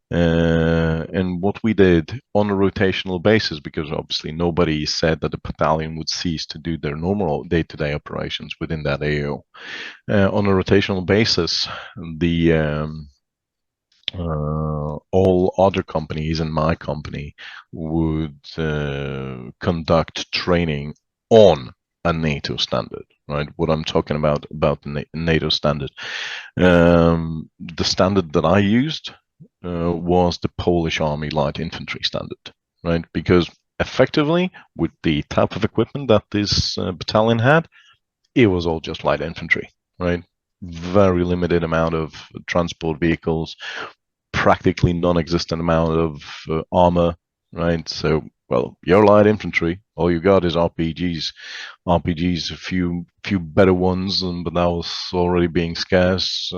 And what we did on a rotational basis, because obviously nobody said that the battalion would cease to do their normal day-to-day operations within that AO. On a rotational basis, the all other companies and my company would conduct training on a NATO standard, right? What I'm talking about the NATO standard. The standard that I used was the Polish Army Light Infantry standard, right? Because effectively, with the type of equipment that this battalion had, it was all just light infantry, right? Very limited amount of transport vehicles, practically non-existent amount of armor, right? So, well, you're light infantry, all you got is RPGs. RPGs, a few better ones, but that was already being scarce.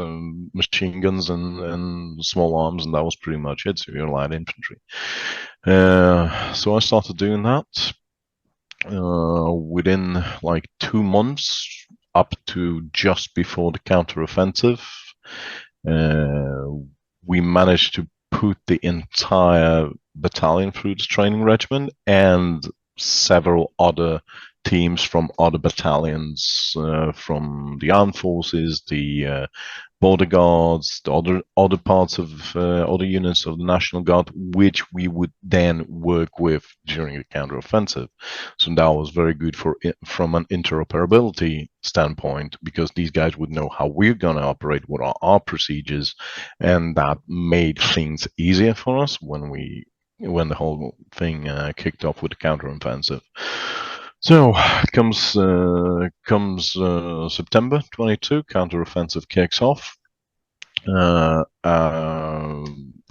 Machine guns and small arms, and that was pretty much it. So you're light infantry. So I started doing that. Within like 2 months, up to just before the counteroffensive, we managed to put the entire battalion through the training regimen and several other teams from other battalions, from the armed forces, the border guards, the other parts of other units of the National Guard, which we would then work with during the counteroffensive. So that was very good from an interoperability standpoint, because these guys would know how we're going to operate, what are our procedures, and that made things easier for us when the whole thing kicked off with the counteroffensive. So comes September 22, counteroffensive kicks off.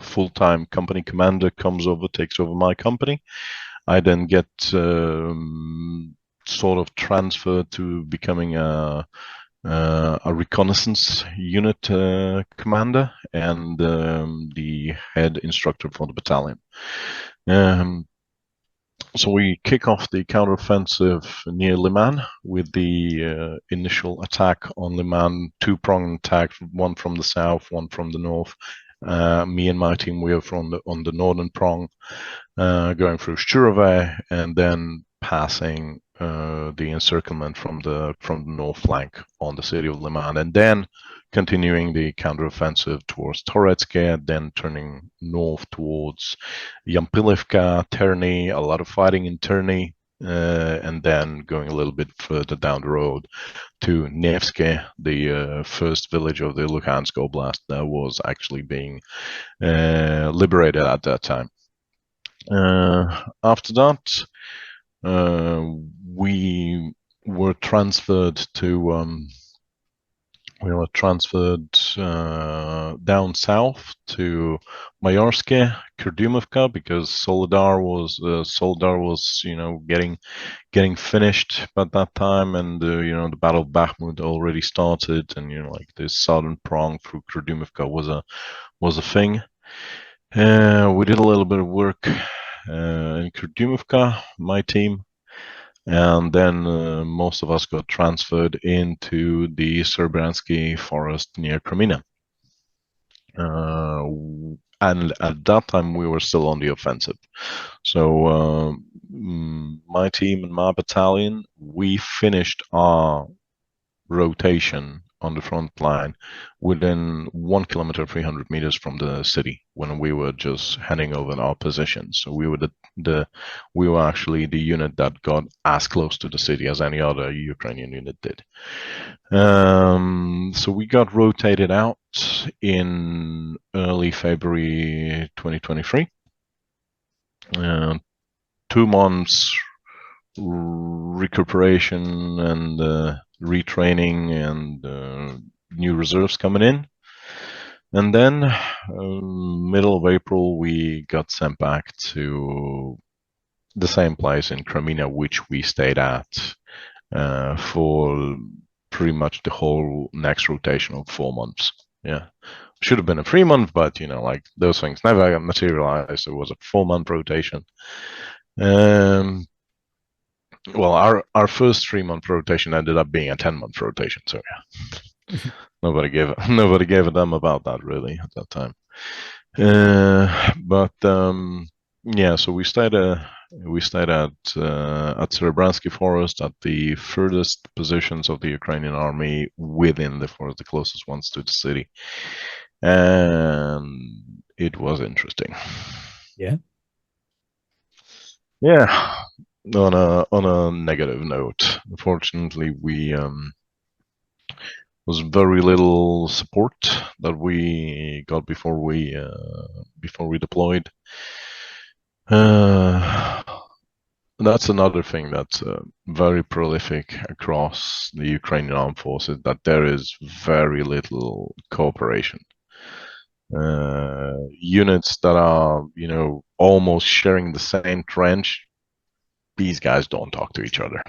Full-time company commander comes over, takes over my company. I then get sort of transferred to becoming a reconnaissance unit commander and the head instructor for the battalion. So we kick off the counteroffensive near Liman with the initial attack on Liman, two-pronged attack, one from the south, one from the north. Me and my team, we are on the northern prong, going through Sturove and then passing the encirclement from the north flank on the city of Liman, and then continuing the counteroffensive towards Toretsk, then turning north towards Yampilivka, Terny, a lot of fighting in Terny, and then going a little bit further down the road to Nevsky, the first village of the Luhansk Oblast that was actually being liberated at that time. After that, we were transferred to down south to Mayorske, Kurdymovka, because Soledar was getting finished at that time, and the Battle of Bakhmut already started, and like this southern prong through Kurdymovka was a thing. We did a little bit of work in Kurdymovka, my team, and then most of us got transferred into the Serbransky forest near Kremina. And at that time, we were still on the offensive. So my team and my battalion, we finished our rotation on the front line within 1 kilometer, 300 meters from the city, when we were just handing over our positions. So we were actually the unit that got as close to the city as any other Ukrainian unit did. So we got rotated out in early February 2023. 2 months recuperation and retraining and new reserves coming in, and then middle of April we got sent back to the same place in Kremina, which we stayed at for pretty much the whole next rotation of 4 months. Yeah, should have been a 3 month, but like those things never materialized. It was a 4-month rotation. Well, our first 3-month rotation ended up being a 10-month rotation. So yeah, nobody gave a damn about that really at that time. But yeah, so we stayed at Serebransky Forest, at the furthest positions of the Ukrainian army within the forest, the closest ones to the city, and it was interesting. Yeah. Yeah. On a negative note, unfortunately, we was very little support that we got before we deployed. That's another thing that's very prolific across the Ukrainian armed forces, that there is very little cooperation. Units that are almost sharing the same trench these guys don't talk to each other.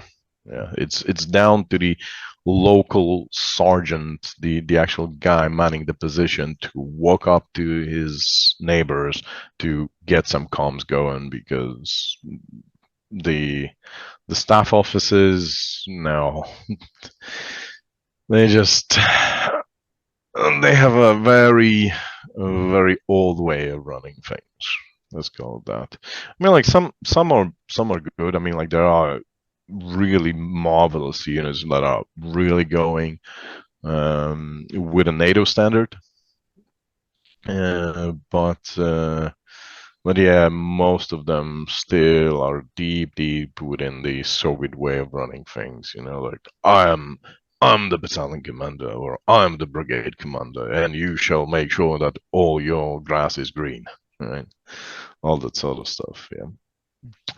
Yeah, it's down to the local sergeant, the actual guy manning the position, to walk up to his neighbors to get some comms going, because the staff offices, no, they just they have a very old way of running things. Let's call it that. I mean, like some are good. I mean, like there are really marvelous units that are really going with a NATO standard, but yeah, most of them still are deep within the Soviet way of running things. You know, like I'm the battalion commander, or I'm the brigade commander, and you shall make sure that all your grass is green, right? All that sort of stuff. Yeah.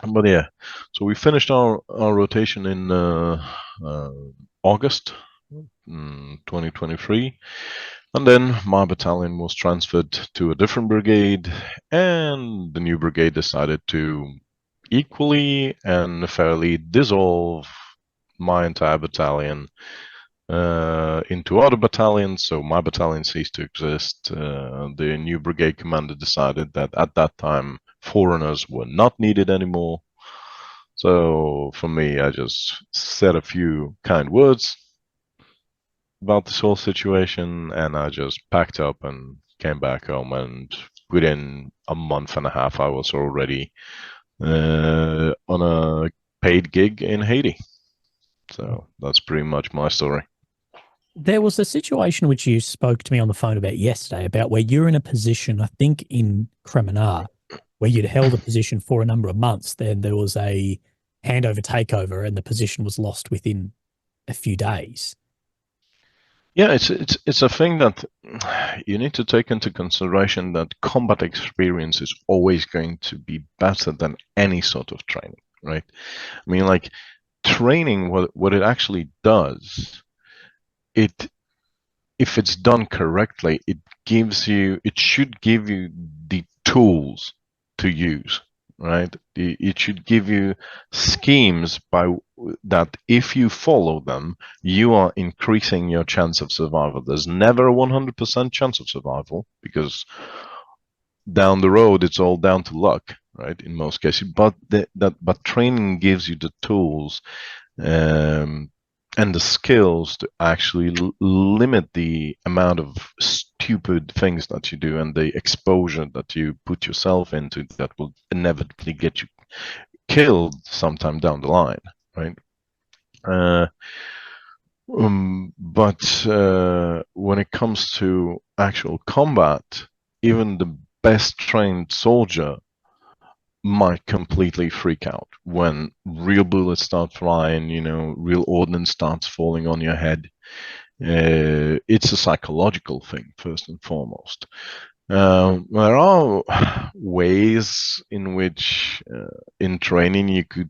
But yeah, so we finished our rotation in August 2023, and then my battalion was transferred to a different brigade, and the new brigade decided to equally and fairly dissolve my entire battalion into other battalions. So my battalion ceased to exist. The new brigade commander decided that at that time foreigners were not needed anymore. So for me, I just said a few kind words about this whole situation, and I just packed up and came back home, and within a month and a half I was already on a paid gig in Haiti. So that's pretty much my story. There was a situation which you spoke to me on the phone about yesterday, about where you're in a position, I think in Kremenar, where you'd held a position for a number of months. Then there was a handover takeover, and the position was lost within a few days. Yeah, it's a thing that you need to take into consideration, that combat experience is always going to be better than any sort of training, right? I mean, like training, what it actually does, if it's done correctly, it should give you the tools to use, right? It should give you schemes that if you follow them, you are increasing your chance of survival. There's never a 100% chance of survival, because down the road it's all down to luck, right? In most cases, but training gives you the tools and the skills to actually limit the amount of stupid things that you do, and the exposure that you put yourself into that will inevitably get you killed sometime down the line, right? But when it comes to actual combat, even the best trained soldier might completely freak out when real bullets start flying, you know, real ordnance starts falling on your head. It's a psychological thing, first and foremost. There are ways in which, in training, you could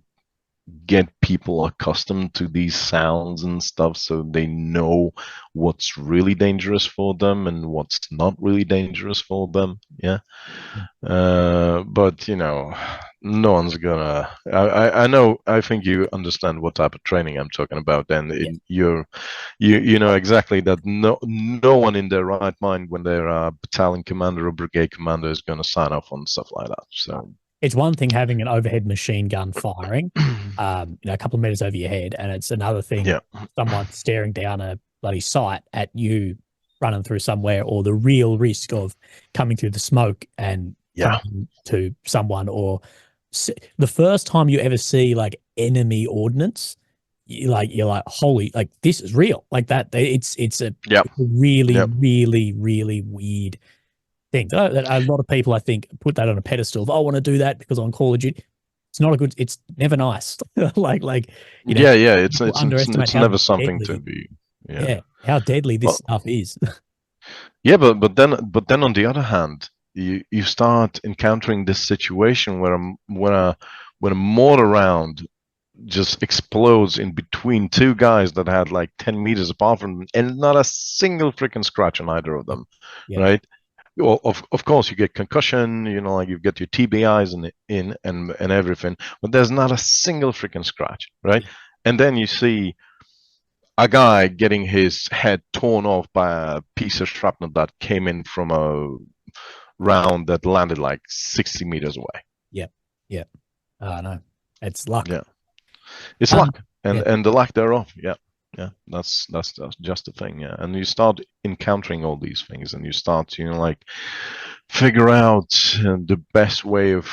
get people accustomed to these sounds and stuff, so they know what's really dangerous for them and what's not really dangerous for them. Yeah. But you know, no one's gonna. I think you understand what type of training I'm talking about, and you know exactly that no one in their right mind, when they're a battalion commander or brigade commander, is going to sign off on stuff like that. So it's one thing having an overhead machine gun firing, you know, a couple of meters over your head, and it's another thing someone staring down a bloody sight at you running through somewhere, or the real risk of coming through the smoke and coming to someone, or the first time you ever see like enemy ordnance, you're like, holy, like this is real, like that. It's a really weird thing. A lot of people, I think, put that on a pedestal of, I want to do that because on Call of Duty. It's not a good. It's never nice. like you know. It's never something to be. Yeah, how deadly this stuff is. Yeah, but then on the other hand, you start encountering this situation where a mortar round just explodes in between two guys that had like 10 meters apart from them, and not a single freaking scratch on either of them, right? well, of course you get concussion, you know, like you get your TBIs and everything, but there's not a single freaking scratch, right? And then you see a guy getting his head torn off by a piece of shrapnel that came in from a round that landed like 60 meters away. Yep. Yep. No, it's luck. Yeah, it's Um, luck, and the lack thereof. Yeah, yeah, that's just the thing. Yeah, and you start encountering all these things, and you start, you know, like figure out the best way of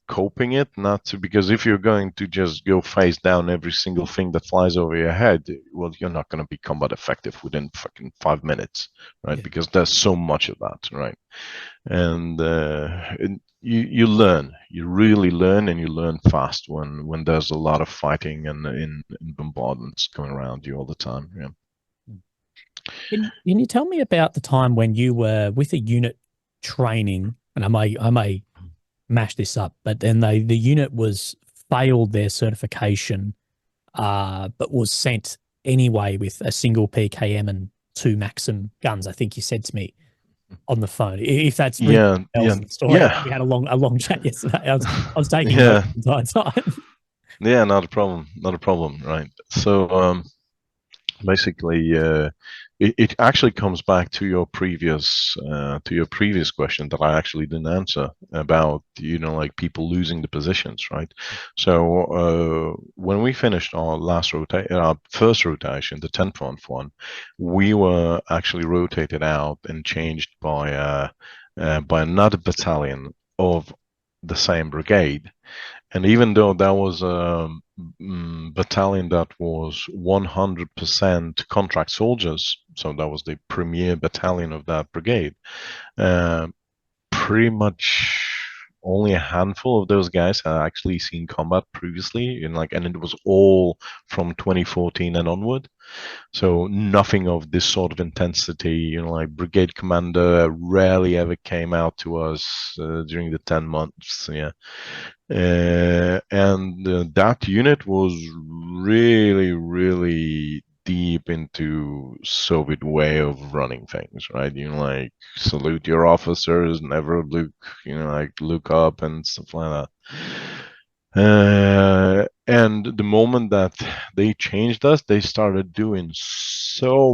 coping it, not to, because if you're going to just go face down every single thing that flies over your head, well, you're not going to be combat effective within fucking 5 minutes, right? Yeah. Because there's so much of that, right? And you learn, you really learn, and you learn fast when there's a lot of fighting and in bombardments going around you all the time. Yeah. Can you tell me about the time when you were with a unit training, and I may mash this up, but then the unit was failed their certification, but was sent anyway with a single PKM and 2 Maxim guns. I think you said to me on the phone. If that's Yeah, the story, we had a long chat yesterday. I was taking notes the entire time. Yeah, not a problem, right? So basically, it actually comes back to your previous question that I actually didn't answer about, you know, like people losing the positions, right? So when we finished our first rotation, the 10th one, we were actually rotated out and changed by another battalion of the same brigade. And even though that was a battalion that was 100% contract soldiers, so that was the premier battalion of that brigade, pretty much only a handful of those guys had actually seen combat previously, and it was all from 2014 and onward. So nothing of this sort of intensity, you know, like brigade commander rarely ever came out to us during the 10 months. Yeah. And that unit was really, really deep into Soviet way of running things, right? You know, like salute your officers, never look up and stuff like that. And the moment that they changed us, they started doing so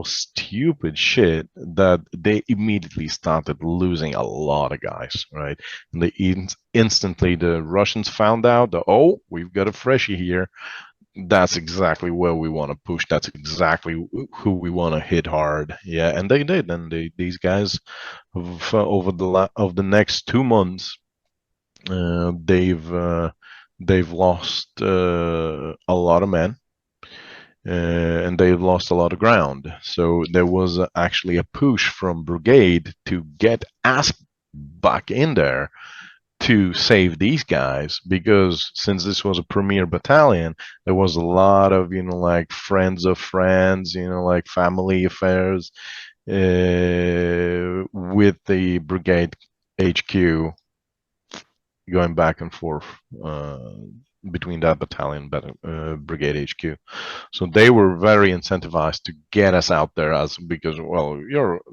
stupid shit that they immediately started losing a lot of guys, right? And instantly the Russians found out that, oh, we've got a freshie here. That's exactly where we want to push. That's exactly who we want to hit hard. Yeah, and they did. And these guys, over the next 2 months, they've lost a lot of men, and they've lost a lot of ground. So there was actually a push from brigade to get us back in there to save these guys, because since this was a premier battalion, there was a lot of, you know, like friends of friends, you know, like family affairs with the brigade HQ going back and forth between that battalion brigade HQ. So they were very incentivized to get us out there, because, well,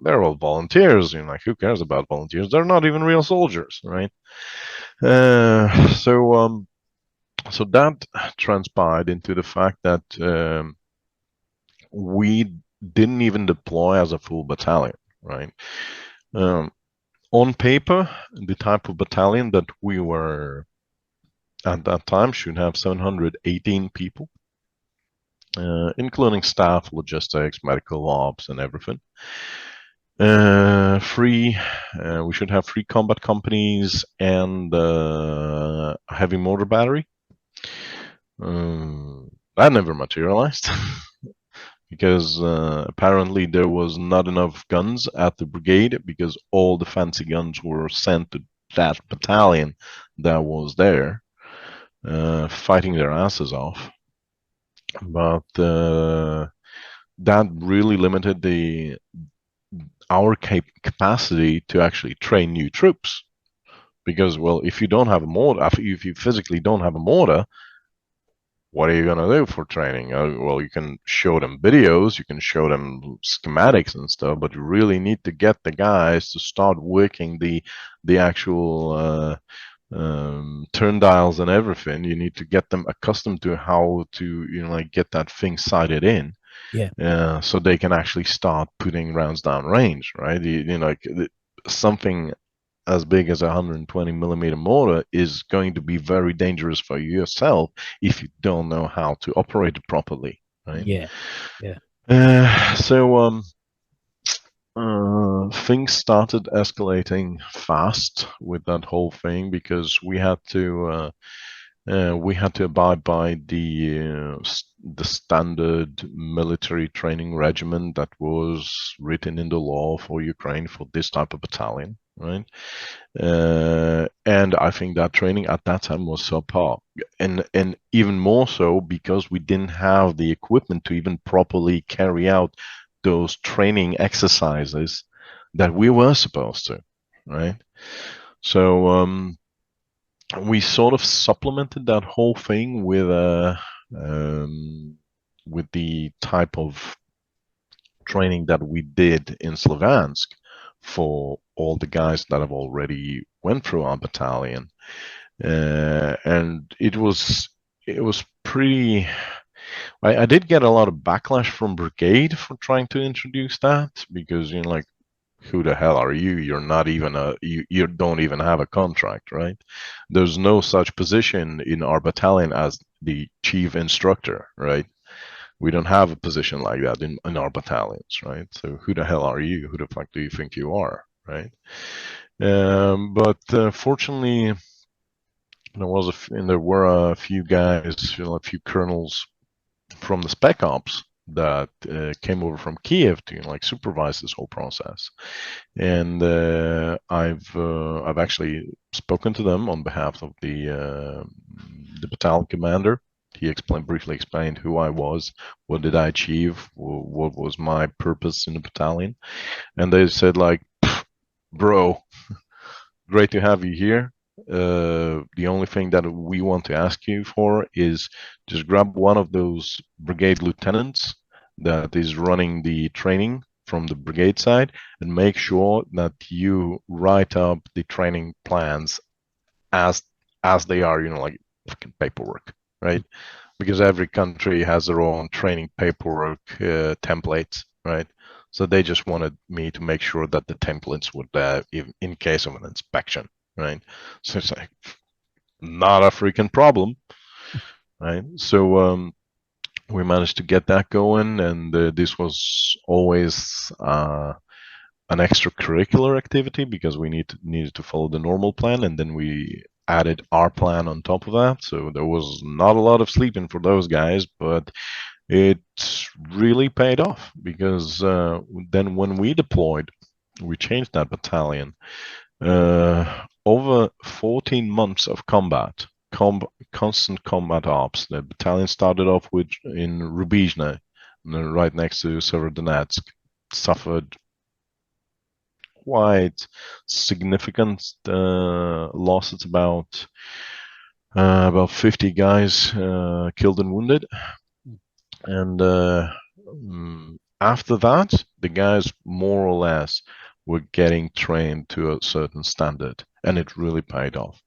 they're all volunteers, you know, like who cares about volunteers? They're not even real soldiers, right? So that transpired into the fact that we didn't even deploy as a full battalion, right? On paper, the type of battalion that we were at that time should have 718 people, including staff, logistics, medical ops, and everything. We should have 3 combat companies and a heavy mortar battery. That never materialized because apparently there was not enough guns at the brigade, because all the fancy guns were sent to that battalion that was there, fighting their asses off. But that really limited our capacity to actually train new troops, because, well, if you don't have a mortar, if you physically don't have a mortar, what are you going to do for training? Well, you can show them videos, you can show them schematics and stuff, but you really need to get the guys to start working the actual turn dials and everything. You need to get them accustomed to how to, like get that thing sighted in. Yeah. So they can actually start putting rounds down range, right? Like something as big as a 120 millimeter mortar is going to be very dangerous for yourself if you don't know how to operate it properly, right? Yeah. Yeah. So things started escalating fast with that whole thing because we had to abide by the standard military training regimen that was written in the law for Ukraine for this type of battalion, right? And I think that training at that time was subpar, and even more so because we didn't have the equipment to even properly carry out those training exercises that we were supposed to, right? So we sort of supplemented that whole thing with the type of training that we did in Slavansk for all the guys that have already went through our battalion, and it was pretty. I did get a lot of backlash from brigade for trying to introduce that because like, who the hell are you? You're not even you don't even have a contract, right? There's no such position in our battalion as the chief instructor, right? We don't have a position like that in our battalions, right? So who the hell are you? Who the fuck do you think you are, right? But fortunately, there were a few guys, a few colonels from the Spec Ops that came over from Kiev to like supervise this whole process, and I've actually spoken to them on behalf of the battalion commander. He briefly explained who I was, what did I achieve, what was my purpose in the battalion, and they said like, bro, great to have you here. The only thing that we want to ask you for is just grab one of those brigade lieutenants that is running the training from the brigade side and make sure that you write up the training plans as they are, like fucking paperwork, right? Because every country has their own training paperwork templates, right? So they just wanted me to make sure that the templates would, in case of an inspection, right? So it's like, not a freaking problem, right? So we managed to get that going, and this was always an extracurricular activity because we needed to follow the normal plan, and then we added our plan on top of that. So there was not a lot of sleeping for those guys, but it really paid off because then when we deployed, we changed that battalion. Over 14 months of combat, constant combat ops. The battalion started off in Rubizhne, right next to Severodonetsk, suffered quite significant losses, about 50 guys killed and wounded. And after that, the guys more or less were getting trained to a certain standard, and it really paid off.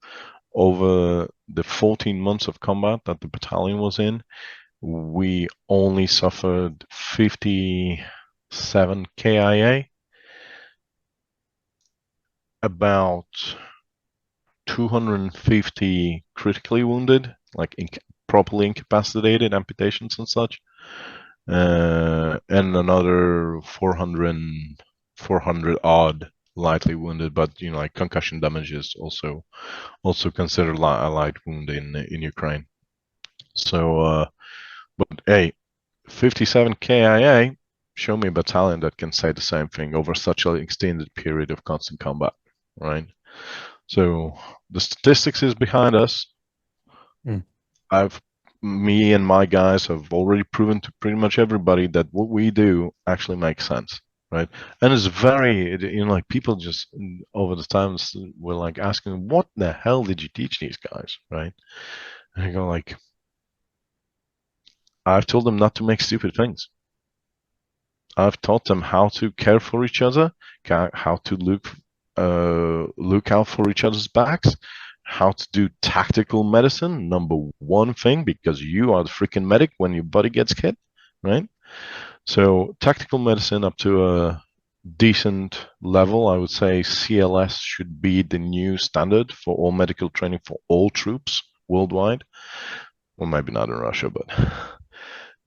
Over the 14 months of combat that the battalion was in, we only suffered 57 KIA, about 250 critically wounded, like properly incapacitated, amputations and such, and another 400 odd lightly wounded, but like concussion damages also considered a light wound in Ukraine. So, but hey, 57 KIA, show me a battalion that can say the same thing over such an extended period of constant combat, right? So the statistics is behind us. Me and my guys have already proven to pretty much everybody that what we do actually makes sense, right? And it's very, like people just over the times were like asking, what the hell did you teach these guys, right? And I go like, I've told them not to make stupid things. I've taught them how to care for each other, how to look out for each other's backs, how to do tactical medicine, number one thing, because you are the freaking medic when your body gets hit, right? So tactical medicine up to a decent level, I would say CLS should be the new standard for all medical training for all troops worldwide. Well, maybe not in Russia, but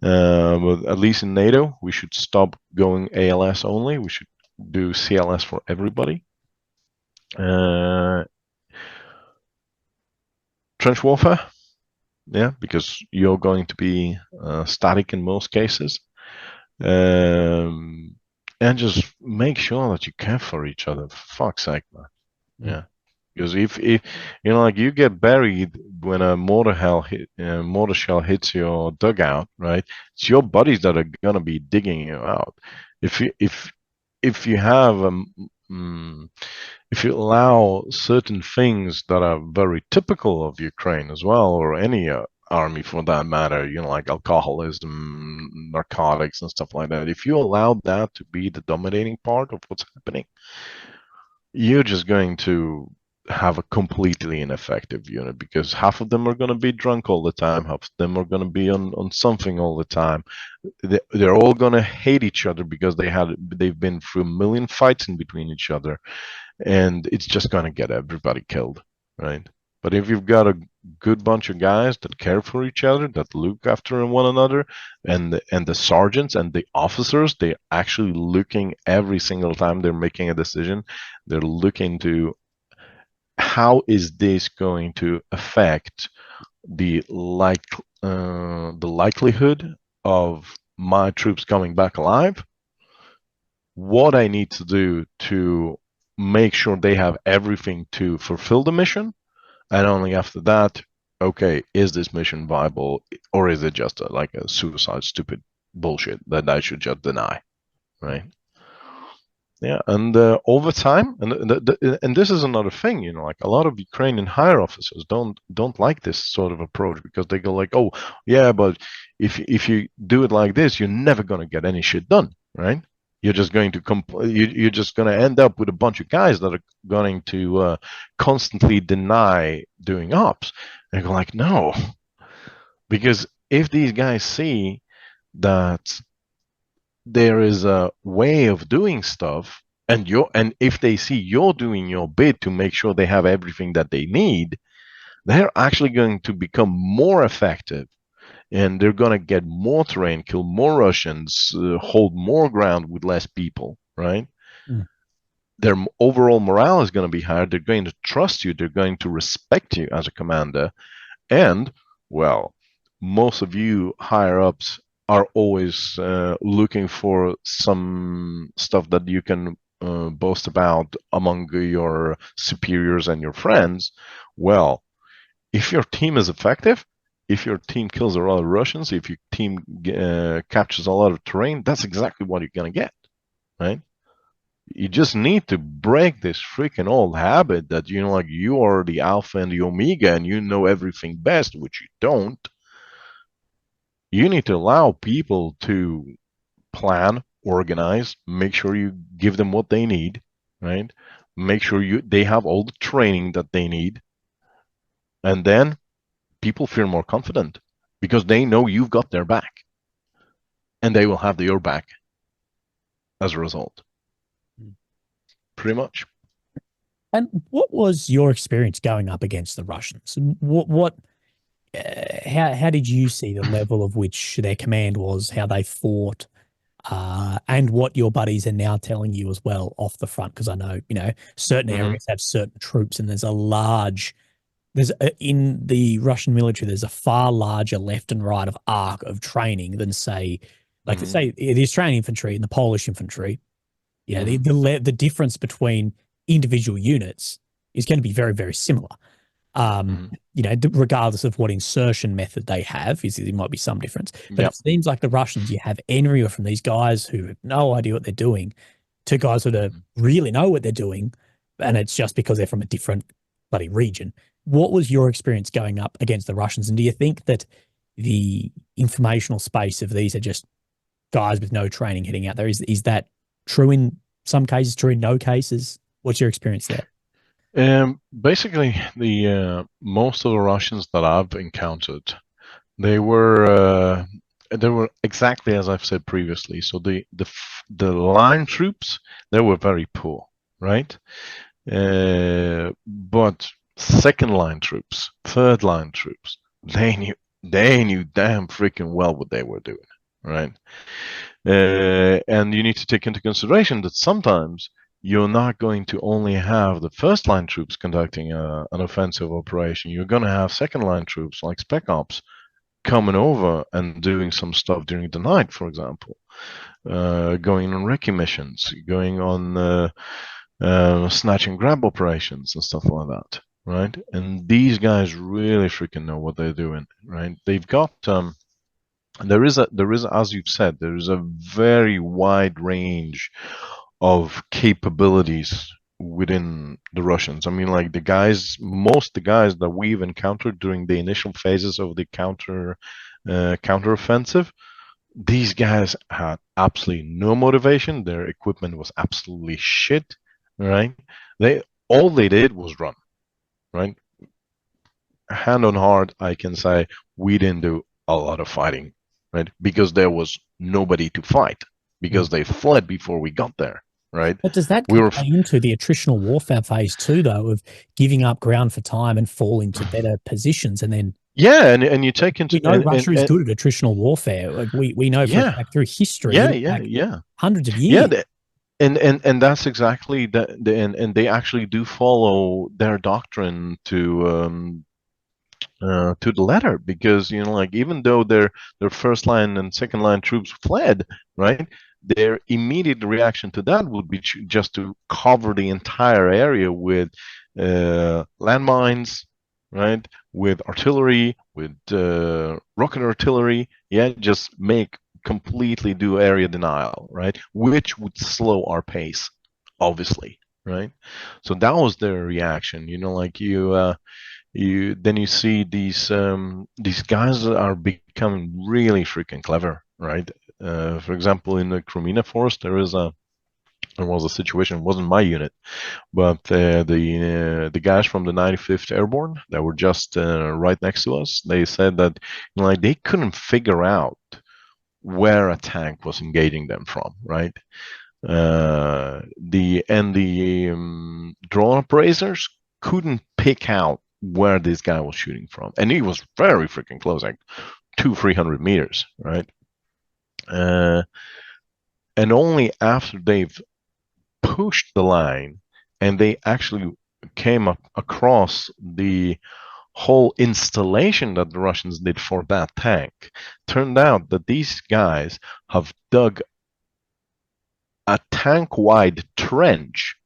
at least in NATO, we should stop going ALS only. We should do CLS for everybody. Trench warfare, yeah, because you're going to be static in most cases. And just make sure that you care for each other. For fuck's sake, man. Yeah. Because if you know, like, you get buried when a mortar shell hits your dugout, right? It's your buddies that are gonna be digging you out. If you have if you allow certain things that are very typical of Ukraine as well, or any army for that matter, you know, like alcoholism, narcotics, and stuff like that. If you allow that to be the dominating part of what's happening, you're just going to have a completely ineffective unit, because half of them are going to be drunk all the time, half of them are going to be on something all the time. They're all going to hate each other because they've been through a million fights in between each other, and it's just going to get everybody killed, right? But if you've got a good bunch of guys that care for each other, that look after one another, and the sergeants and the officers, they're actually looking every single time they're making a decision, they're looking to how is this going to affect the likelihood of my troops coming back alive, what I need to do to make sure they have everything to fulfill the mission, and only after that, okay, is this mission viable, or is it just like a suicide, stupid bullshit that I should just deny, right? Yeah, and over time, and this is another thing, you know, like a lot of Ukrainian higher officers don't like this sort of approach, because they go like, oh yeah, but if you do it like this, you're never going to get any shit done, right? You're just going to you're just going to end up with a bunch of guys that are going to constantly deny doing ops. And I go like, no, because if these guys see that there is a way of doing stuff, and if they see you're doing your bit to make sure they have everything that they need, they're actually going to become more effective, and they're going to get more terrain, kill more Russians, hold more ground with less people, right? Their overall morale is going to be higher. They're going to trust you. They're going to respect you as a commander. And, well, most of you higher ups are always looking for some stuff that you can boast about among your superiors and your friends. Well, if your team is effective, if your team kills a lot of Russians, if your team captures a lot of terrain, that's exactly what you're going to get, right? You just need to break this freaking old habit that, you know, like, you are the alpha and the omega and you know everything best, which you don't. You need to allow people to plan, organize, make sure you give them what they need, right? Make sure they have all the training that they need. And then people feel more confident because they know you've got their back, and they will have your back as a result. Pretty much. And what was your experience going up against the Russians? How did you see the level of which their command was, how they fought, and what your buddies are now telling you as well off the front? Because I know, you know, certain areas have certain troops, and in the Russian military, there's a far larger left and right of arc of training than, say, like say the Australian infantry and the Polish infantry. Yeah, the difference between individual units is going to be very, very similar. You know, regardless of what insertion method they have, there might be some difference. But it seems like the Russians, you have anywhere from these guys who have no idea what they're doing to guys who really know what they're doing, and it's just because they're from a different bloody region. What was your experience going up against the Russians? And do you think that the informational space of these are just guys with no training heading out there. Is that true in some cases, true in no cases? What's your experience there? Basically, the most of the Russians that I've encountered, they were exactly as I've said previously. So the line troops, they were very poor, right? But second line troops, third line troops, they knew damn freaking well what they were doing, right? And you need to take into consideration that sometimes you're not going to only have the first line troops conducting an offensive operation. You're going to have second line troops like Spec Ops coming over and doing some stuff during the night, for example, going on recce missions, going on snatch and grab operations and stuff like that, right? And these guys really freaking know what they're doing, right? They've got there is, as you've said, there is a very wide range of capabilities within the Russians. I mean, like most the guys that we've encountered during the initial phases of the counter-offensive, these guys had absolutely no motivation. Their equipment was absolutely shit, right? All they did was run, right? Hand on heart, I can say we didn't do a lot of fighting, right? Because there was nobody to fight, because they fled before we got there, right? But does that play into the attritional warfare phase too, though, of giving up ground for time and falling to better positions, and then and you take into we know Russia is good at attritional warfare. Like we know for a fact through history, hundreds of years. And that's exactly that, and they actually do follow their doctrine to the letter, because like even though their first line and second line troops fled, right, their immediate reaction to that would be just to cover the entire area with landmines, right, with artillery, with rocket artillery, just completely do area denial, right, which would slow our pace, obviously, right? So that was their reaction, like you see these guys that are becoming really freaking clever, right? For example, in the Crimea Forest, there was a situation. It wasn't my unit, but the guys from the 95th Airborne that were just right next to us, they said that like they couldn't figure out where a tank was engaging them from, right? The drone appraisers couldn't pick out where this guy was shooting from, and he was very freaking close, like 200-300 meters, right? And only after they've pushed the line and they actually came across the whole installation that the Russians did for that tank, turned out that these guys have dug a tank-wide trench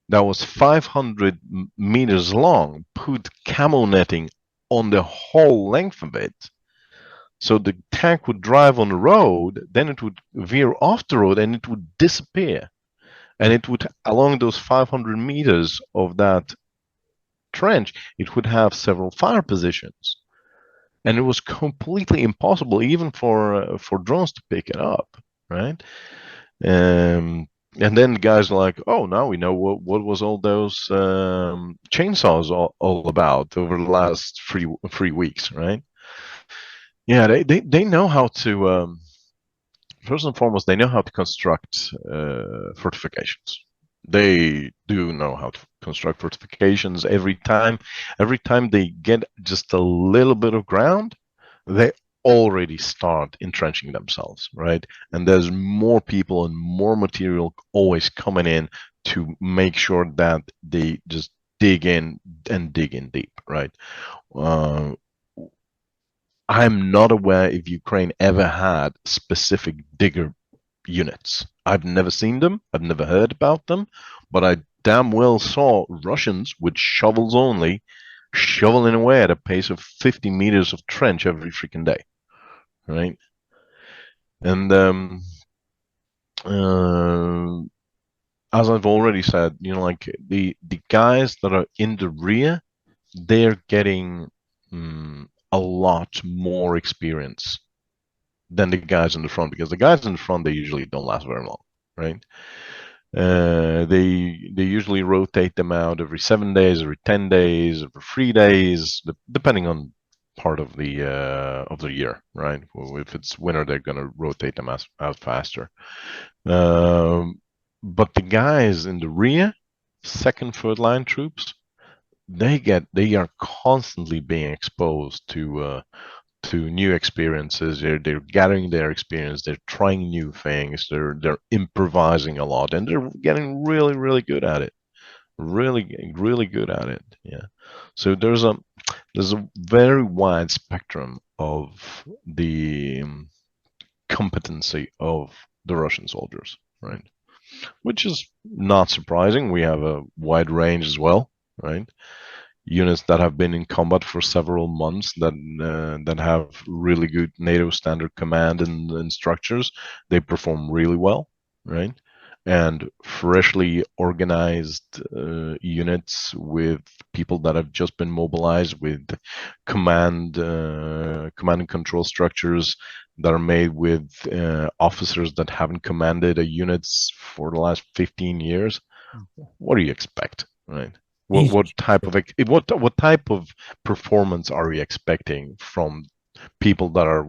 that was 500 meters long, put camo netting on the whole length of it. So the tank would drive on the road, then it would veer off the road and it would disappear. And it would, along those 500 meters of that trench, it would have several fire positions. And it was completely impossible even for drones to pick it up, right? And then the guys are like, oh, now we know what was all those chainsaws all about over the last three weeks, right? Yeah, they know how to, first and foremost, they know how to construct fortifications. They do know how to construct fortifications. Every time they get just a little bit of ground, they already start entrenching themselves, right? And there's more people and more material always coming in to make sure that they just dig in and dig in deep, right? I'm not aware if Ukraine ever had specific digger units. I've never seen them. I've never heard about them, but I damn well saw Russians with shovels only shoveling away at a pace of 50 meters of trench every freaking day, right? And as I've already said, like the guys that are in the rear, they're getting a lot more experience than the guys in the front, because the guys in the front, they usually don't last very long, right? They usually rotate them out every 7 days, every 10 days, every 3 days, depending on part of the year, right? If it's winter, they're gonna rotate them out faster. But the guys in the rear, second, third line troops, they are constantly being exposed to new experiences. They're gathering their experience. They're trying new things. They're improvising a lot, and they're getting really, really good at it. Really, really good at it. Yeah. So there's a very wide spectrum of the competency of the Russian soldiers, right? Which is not surprising. We have a wide range as well, right? Units that have been in combat for several months, that have really good NATO standard command and structures, they perform really well, right? And freshly organized units with people that have just been mobilized, with command and control structures that are made with officers that haven't commanded a units for the last 15 years. What do you expect, right? What type of performance are we expecting from people that are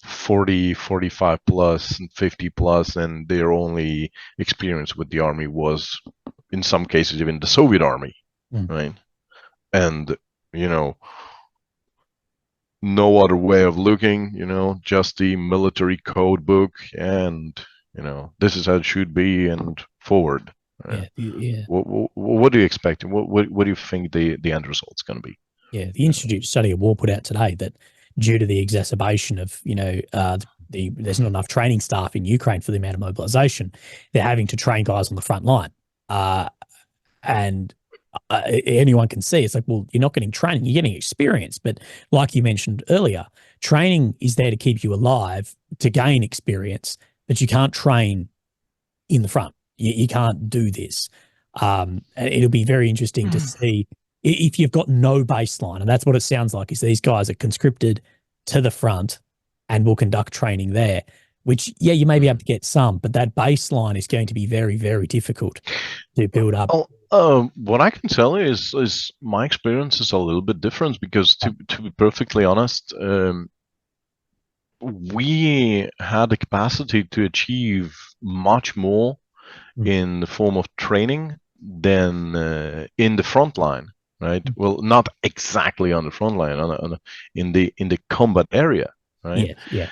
40, 45 plus and 50 plus, and their only experience with the army was, in some cases, even the Soviet army, right? And no other way of looking, just the military code book, and this is how it should be, and forward. Right? Yeah. What do you expect? What do you think the end result's going to be? Yeah, the Institute Study of War put out today that due to the exacerbation of there's not enough training staff in Ukraine for the amount of mobilization, they're having to train guys on the front line, and anyone can see it's like, well, you're not getting training, you're getting experience. But like you mentioned earlier, training is there to keep you alive, to gain experience, but you can't train in the front. You can't do this. And it'll be very interesting to see if you've got no baseline, and that's what it sounds like, is these guys are conscripted to the front and will conduct training there, which, yeah, you may be able to get some, but that baseline is going to be very, very difficult to build up. What I can tell you is my experience is a little bit different, because to be perfectly honest, we had the capacity to achieve much more in the form of training than in the front line, right? Well, not exactly on the front line, in the combat area, right? Yeah.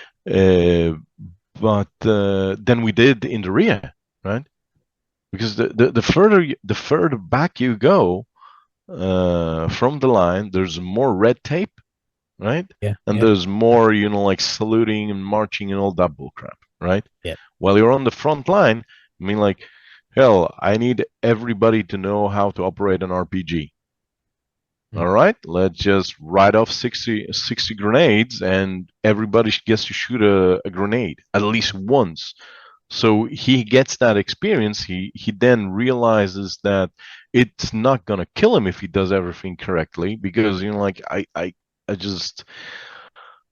But than we did in the rear, right? Because the further back you go from the line, there's more red tape, right? Yeah. And there's more, like saluting and marching and all that bullcrap, right? Yeah. While you're on the front line, I mean, like, hell, I need everybody to know how to operate an RPG. All right, let's just write off 60 grenades, and everybody gets to shoot a grenade at least once. So he gets that experience. He then realizes that it's not gonna kill him if he does everything correctly, because like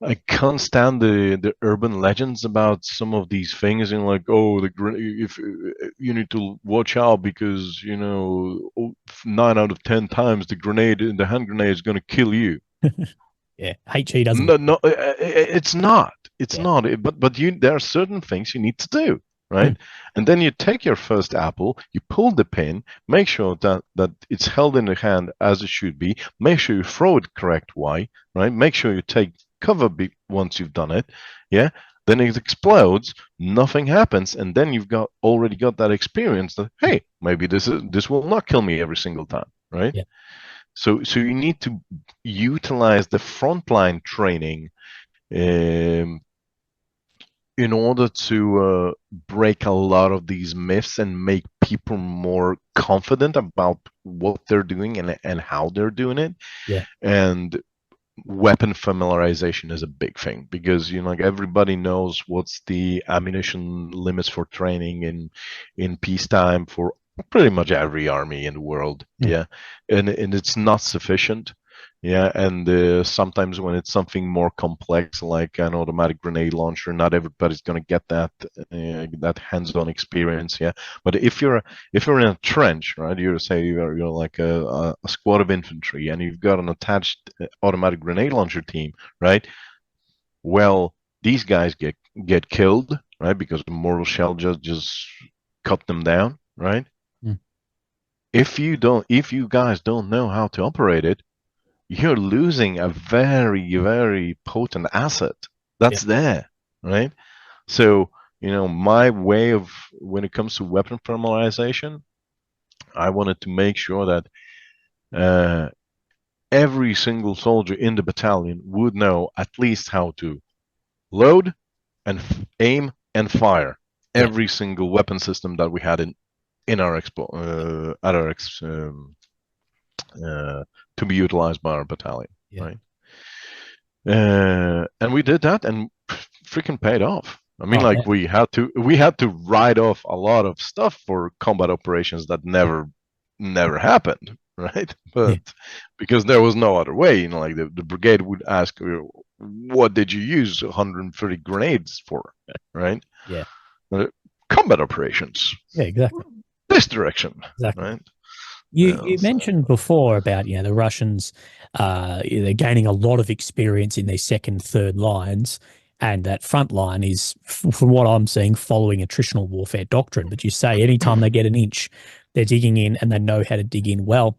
I can't stand the urban legends about some of these things, and like, oh, if you need to watch out because 9 out of 10 times the hand grenade is going to kill you. Yeah, HE doesn't. No, it's not. It's not. But there are certain things you need to do, right? And then you take your first apple, you pull the pin, make sure that it's held in the hand as it should be. Make sure you throw it correct way, right? Make sure you take cover once you've done it, then it explodes, nothing happens, and then you've already got that experience that, hey, maybe this will not kill me every single time, right? So you need to utilize the frontline training in order to break a lot of these myths and make people more confident about what they're doing and how they're doing it. And weapon familiarization is a big thing, because like everybody knows what's the ammunition limits for training in peacetime for pretty much every army in the world, and it's not sufficient. Yeah, and sometimes when it's something more complex, like an automatic grenade launcher, not everybody's going to get that hands-on experience. Yeah, but if you're in a trench, right? You say you're like a squad of infantry, and you've got an attached automatic grenade launcher team, right? Well, these guys get killed, right? Because the mortar shell just cut them down, right? Mm. If you guys don't know how to operate it, you're losing a very, very potent asset Yeah. that's there, right? So, my way of when it comes to weapon thermalization, I wanted to make sure that uh, every single soldier in the battalion would know at least how to load and aim and fire Yeah. every single weapon system that we had in our expo at our to be utilized by our battalion, Yeah. right? And we did that, and freaking paid off. I mean, Oh, like yeah. we had to write off a lot of stuff for combat operations that never happened, right? Yeah. But because there was no other way, like the brigade would ask, "What did you use 130 grenades for?" Right? Yeah. Uh, Combat operations, Yeah. Exactly. this direction, Exactly. right? You So, mentioned before about the Russians they're gaining a lot of experience in their second, third lines, and that front line is, from what I'm seeing, following attritional warfare doctrine. But you say anytime they get an inch, they're digging in and they know how to dig in well.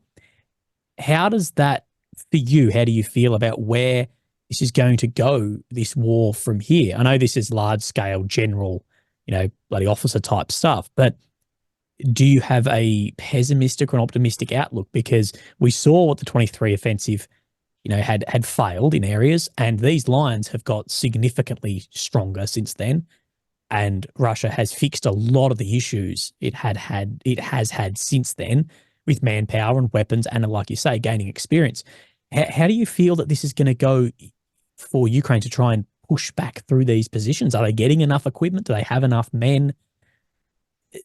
How does that for you? How do you feel about where this is going to go, this war from here? I know this is large scale, general, bloody officer type stuff, but do you have a pessimistic or an optimistic outlook? Because we saw what the 23 offensive, had failed in areas, and these lines have got significantly stronger since then. And Russia has fixed a lot of the issues it has had since then with manpower and weapons, and like you say, gaining experience. How do you feel that this is going to go for Ukraine to try and push back through these positions? Are they getting enough equipment? Do they have enough men? well,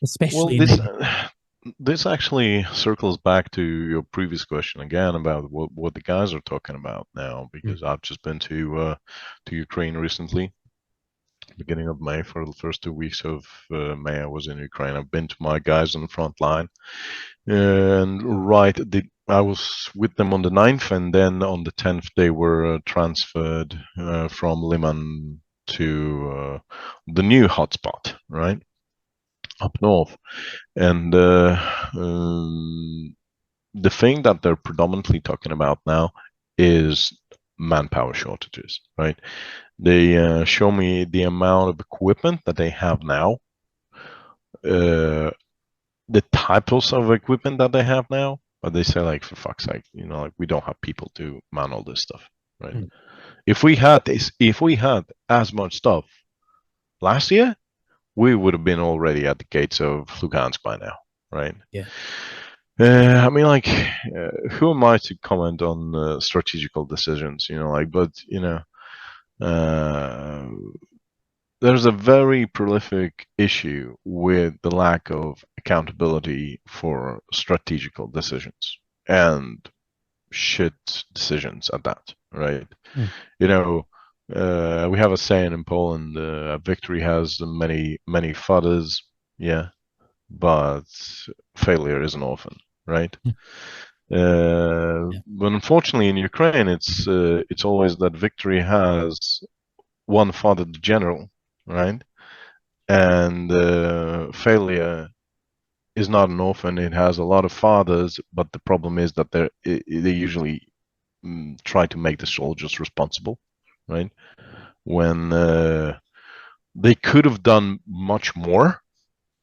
Especially in this the this actually circles back to your previous question again about what the guys are talking about now, Mm. because I've just been to Ukraine recently, beginning of May. For the first 2 weeks of May, I was in Ukraine. I've been to my guys on the front line, and I was with them on the 9th, and then on the 10th they were transferred from Liman to the new hotspot, right up north. And the thing that they're predominantly talking about now is manpower shortages, right? They show me the amount of equipment that they have now, uh, the types of equipment that they have now, but they say, like, for fuck's sake, like, we don't have people to man all this stuff, right? Mm. If we had as much stuff last year, we would have been already at the gates of Lugansk by now, right? Yeah. I mean, like, who am I to comment on strategical decisions? Uh, there's a very prolific issue with the lack of accountability for strategical decisions and shit decisions at that, right? Mm. We have a saying in Poland: "Victory has many, many fathers." Yeah, but failure is an orphan, right? Mm. Yeah. But unfortunately, in Ukraine, it's always that victory has one father, the general, right? And failure is not an orphan; it has a lot of fathers. But the problem is that they usually try to make the soldiers responsible, right? When they could have done much more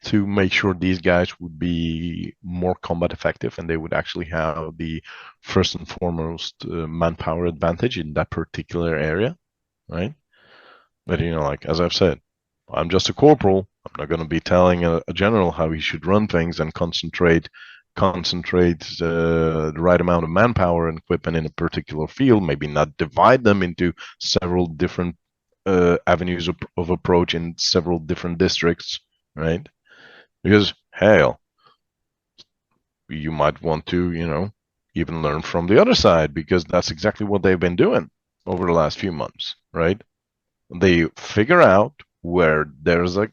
to make sure these guys would be more combat effective, and they would actually have the first and foremost manpower advantage in that particular area, right? But like, as I've said, I'm just a corporal. I'm not going to be telling a general how he should run things and concentrate the right amount of manpower and equipment in a particular field. Maybe not divide them into several different avenues of approach in several different districts, right? Because hell, you might want to, even learn from the other side, because that's exactly what they've been doing over the last few months, right? They figure out where there's at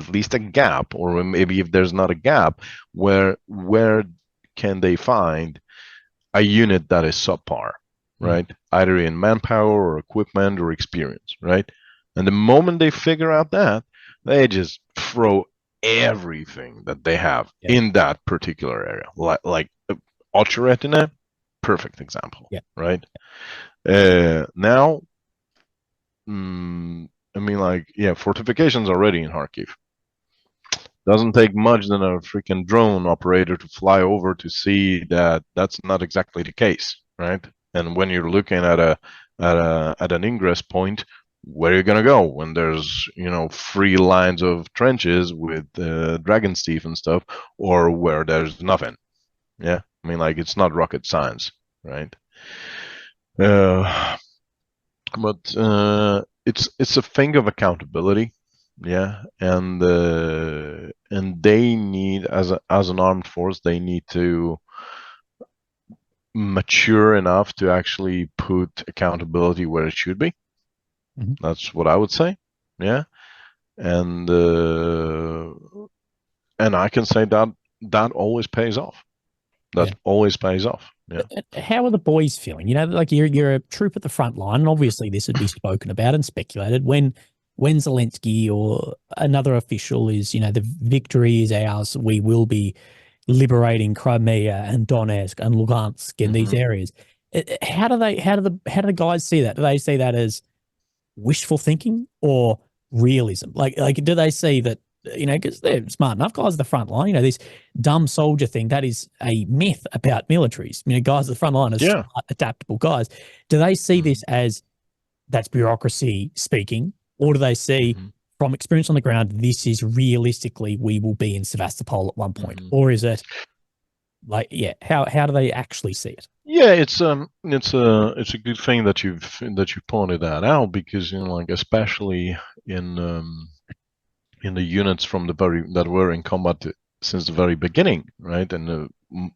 least a gap, or maybe if there's not a gap, where can they find a unit that is subpar, right? Either in manpower or equipment or experience, right? And the moment they figure out that, they just throw everything that they have in that particular area. Like Ultra perfect example, right? Now, I mean, like, fortifications already in Kharkiv. Doesn't take much than a freaking drone operator to fly over to see that that's not exactly the case, right? And when you're looking at an ingress point, where are you gonna go when there's 3 lines of trenches with dragon's teeth and stuff, or where there's nothing? Yeah, I mean, like, it's not rocket science, right? But it's a thing of accountability, and they need, as an armed force, they need to mature enough to actually put accountability where it should be. That's what I would say, and I can say that always pays off. That always pays off. Yeah. How are the boys feeling? Like you're a troop at the front line, and obviously this would be spoken about and speculated when Zelensky or another official is, the victory is ours. We will be liberating Crimea and Donetsk and Lugansk in these areas. How do the guys see that? Do they see that as wishful thinking or realism? Like do they see that, because they're smart enough guys at the front line, this dumb soldier thing, that is a myth about militaries. Guys at the front line are smart, adaptable guys. Do they see this as that's bureaucracy speaking, or do they see from experience on the ground, this is realistically, we will be in Sevastopol at one point? Or is it like, how do they actually see it? Yeah, it's a good thing that you've pointed that out, because like, especially in the units that were in combat since the very beginning, right? And the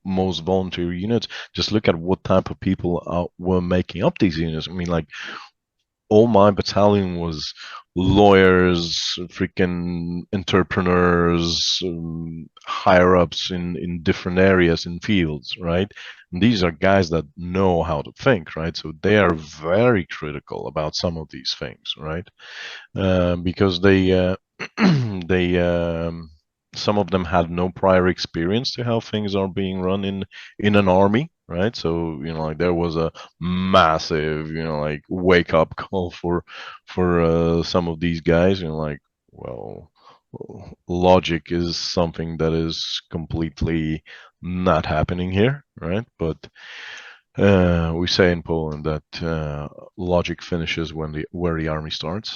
most volunteer units, just look at what type of people were making up these units. I mean, like, all my battalion was lawyers, freaking entrepreneurs, higher ups in different areas in fields, right? And these are guys that know how to think, right? So they are very critical about some of these things, right? Because they some of them had no prior experience to how things are being run in an army, right? So like, there was a massive like, wake up call for some of these guys. Like, well, logic is something that is completely not happening here, right? But we say in Poland that logic finishes where the army starts.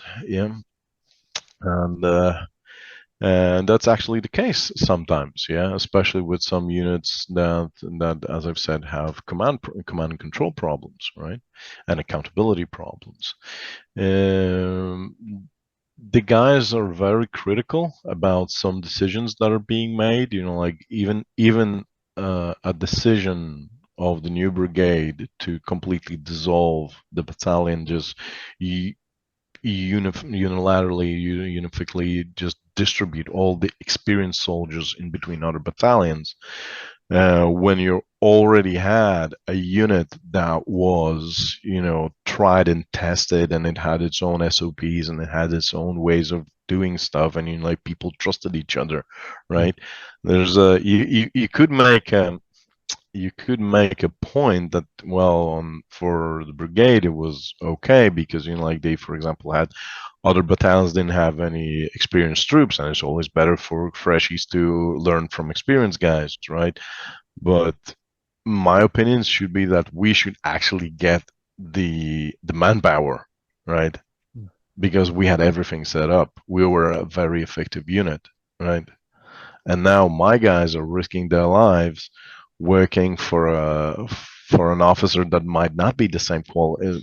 And that's actually the case sometimes, especially with some units that, as I've said, have command and control problems, right, and accountability problems. The guys are very critical about some decisions that are being made. Like, even a decision of the new brigade to completely dissolve the battalion, just unilaterally just distribute all the experienced soldiers in between other battalions, when you already had a unit that was tried and tested, and it had its own SOPs, and it had its own ways of doing stuff, and like, people trusted each other, right? There's you could make a point that, well, for the brigade it was okay, because like, they, for example, had other battalions didn't have any experienced troops, and it's always better for freshies to learn from experienced guys, right? But my opinion should be that we should actually get the manpower, right? Because we had everything set up. We were a very effective unit, right? And now my guys are risking their lives working for an officer that might not be the same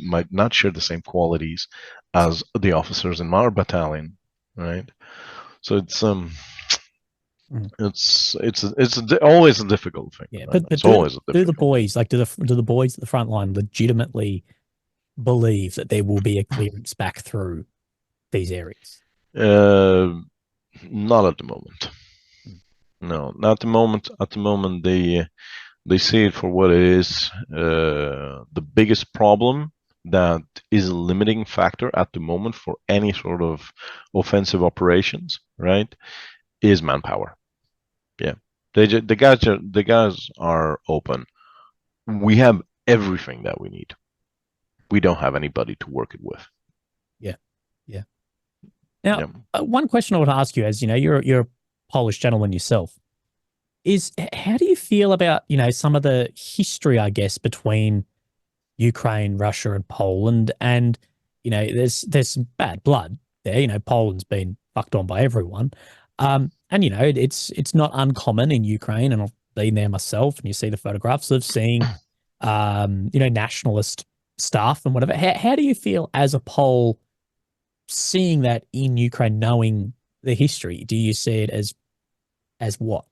might not share the same qualities as the officers in our battalion, right? So it's always a difficult thing. Yeah, Right? but It's do always a do the difficult. boys like do the boys at the front line legitimately believe that there will be a clearance back through these areas? Not at the moment. No, not at the moment. At the moment, they see it for what it is. The biggest problem that is a limiting factor at the moment for any sort of offensive operations, right, is manpower. Yeah, the guys are open. We have everything that we need. We don't have anybody to work it with. Yeah, yeah. Now, Yeah. one question I want to ask you, as you know, you're a Polish gentleman yourself, is how do you feel about some of the history, I guess, between Ukraine, Russia, and Poland, and there's some bad blood there. Poland's been fucked on by everyone, and it's not uncommon in Ukraine, and I've been there myself, and you see the photographs of seeing, nationalist stuff and whatever. How do you feel as a Pole seeing that in Ukraine, knowing the history? Do you see it as what?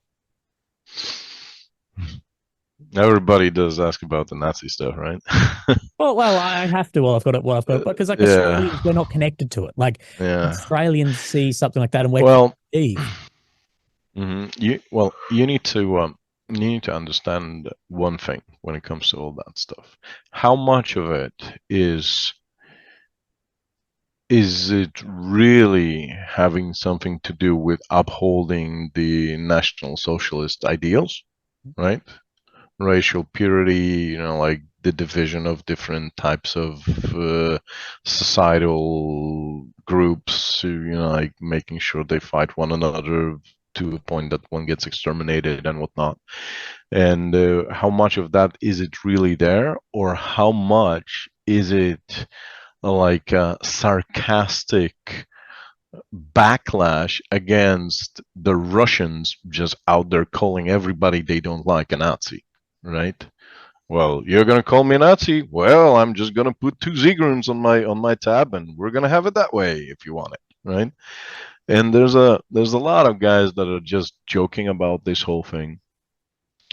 Everybody does ask about the Nazi stuff, right? Well, I have to. Well, I've got it. Well, I've got it because, like, Yeah, Australians, we're not connected to it. Like, yeah. Australians see something like that, and we're Well, Eve. you need to understand one thing when it comes to all that stuff. How much of it is it really having something to do with upholding the National Socialist ideals, right? Racial purity, like the division of different types of societal groups, like making sure they fight one another to a point that one gets exterminated and whatnot. And how much of that is it really there, or how much is it like a sarcastic backlash against the Russians just out there calling everybody they don't like a Nazi, right? Well, you're gonna call me a Nazi? Well, I'm just gonna put two Zegrons on my tab, and we're gonna have it that way if you want it, right? And there's a lot of guys that are just joking about this whole thing.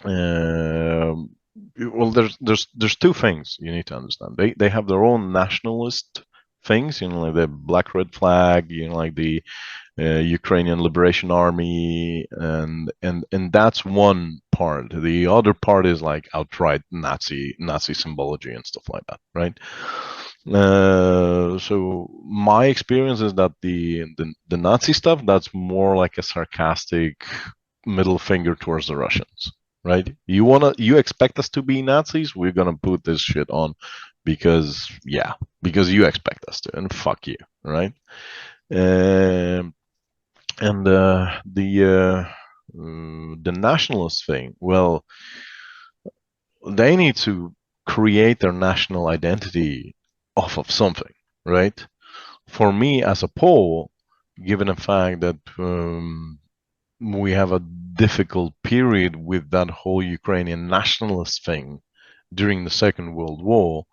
Um, well, there's two things you need to understand. They have their own nationalist things, like the black red flag, like the Ukrainian Liberation Army, and that's one part. The other part is like outright Nazi symbology and stuff like that, right? So my experience is that the Nazi stuff, that's more like a sarcastic middle finger towards the Russians, right? You expect us to be Nazis? We're gonna put this shit on because you expect us to, and fuck you, right? And the nationalist thing, well, they need to create their national identity off of something, right? For me, as a Pole, given the fact that we have a difficult period with that whole Ukrainian nationalist thing during the Second World War,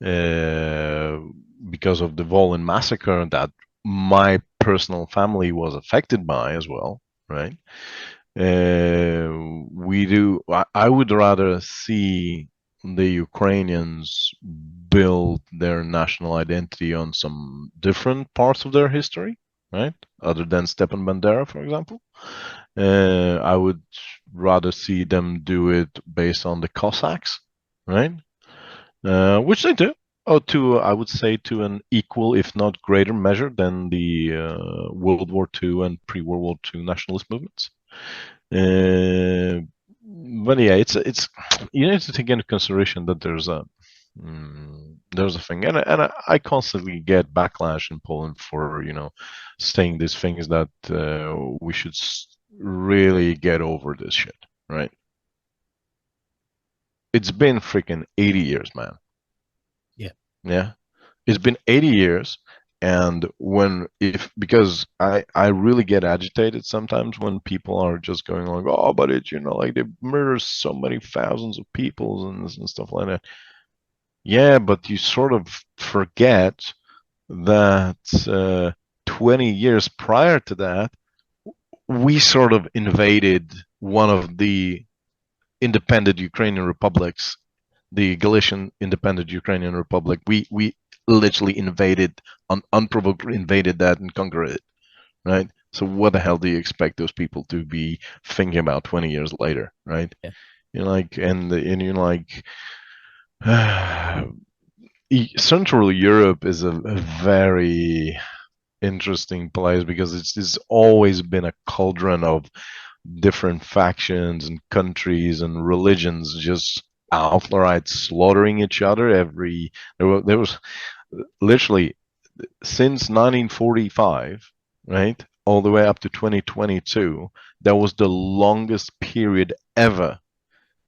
because of the Volyn massacre that my personal family was affected by as well, right? I would rather see the Ukrainians build their national identity on some different parts of their history, right? Other than Stepan Bandera, for example. I would rather see them do it based on the Cossacks, right? Which they do. Oh, I would say to an equal, if not greater measure than the World War II and pre-World War II nationalist movements. But yeah, it's you need to take into consideration that there's a thing, and I constantly get backlash in Poland for saying these things that we should really get over this shit, right? It's been freaking 80 years, man. Yeah, it's been 80 years, and because I really get agitated sometimes when people are just going like, oh, but it's like they murder so many thousands of people and stuff like that. Yeah, but you sort of forget that 20 years prior to that, we sort of invaded one of the independent Ukrainian republics, the Galician Independent Ukrainian Republic. We literally invaded, unprovoked invaded that and conquered it, right? So what the hell do you expect those people to be thinking about 20 years later, right? Yeah. You're like, and you're like, Central Europe is a very interesting place because it's always been a cauldron of different factions and countries and religions just outright slaughtering each other. There was literally since 1945, right, all the way up to 2022, that was the longest period ever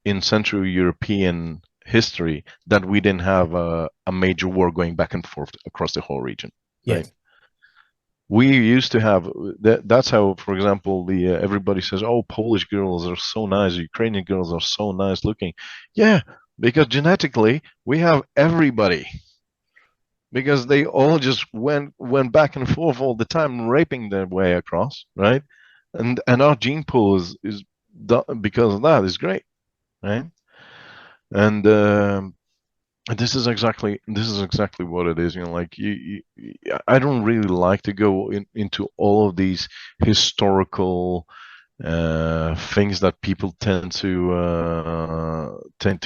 in Central European history that we didn't have a major war going back and forth across the whole region. Yes. Right? We used to have that's how, for example, the everybody says, "Oh, Polish girls are so nice, Ukrainian girls are so nice looking." Yeah, because genetically we have everybody. Because they all just went back and forth all the time, raping their way across, right? And our gene pool is because of that is great, right? And this is exactly what it is. You know, like I don't really like to go into all of these historical things that people tend to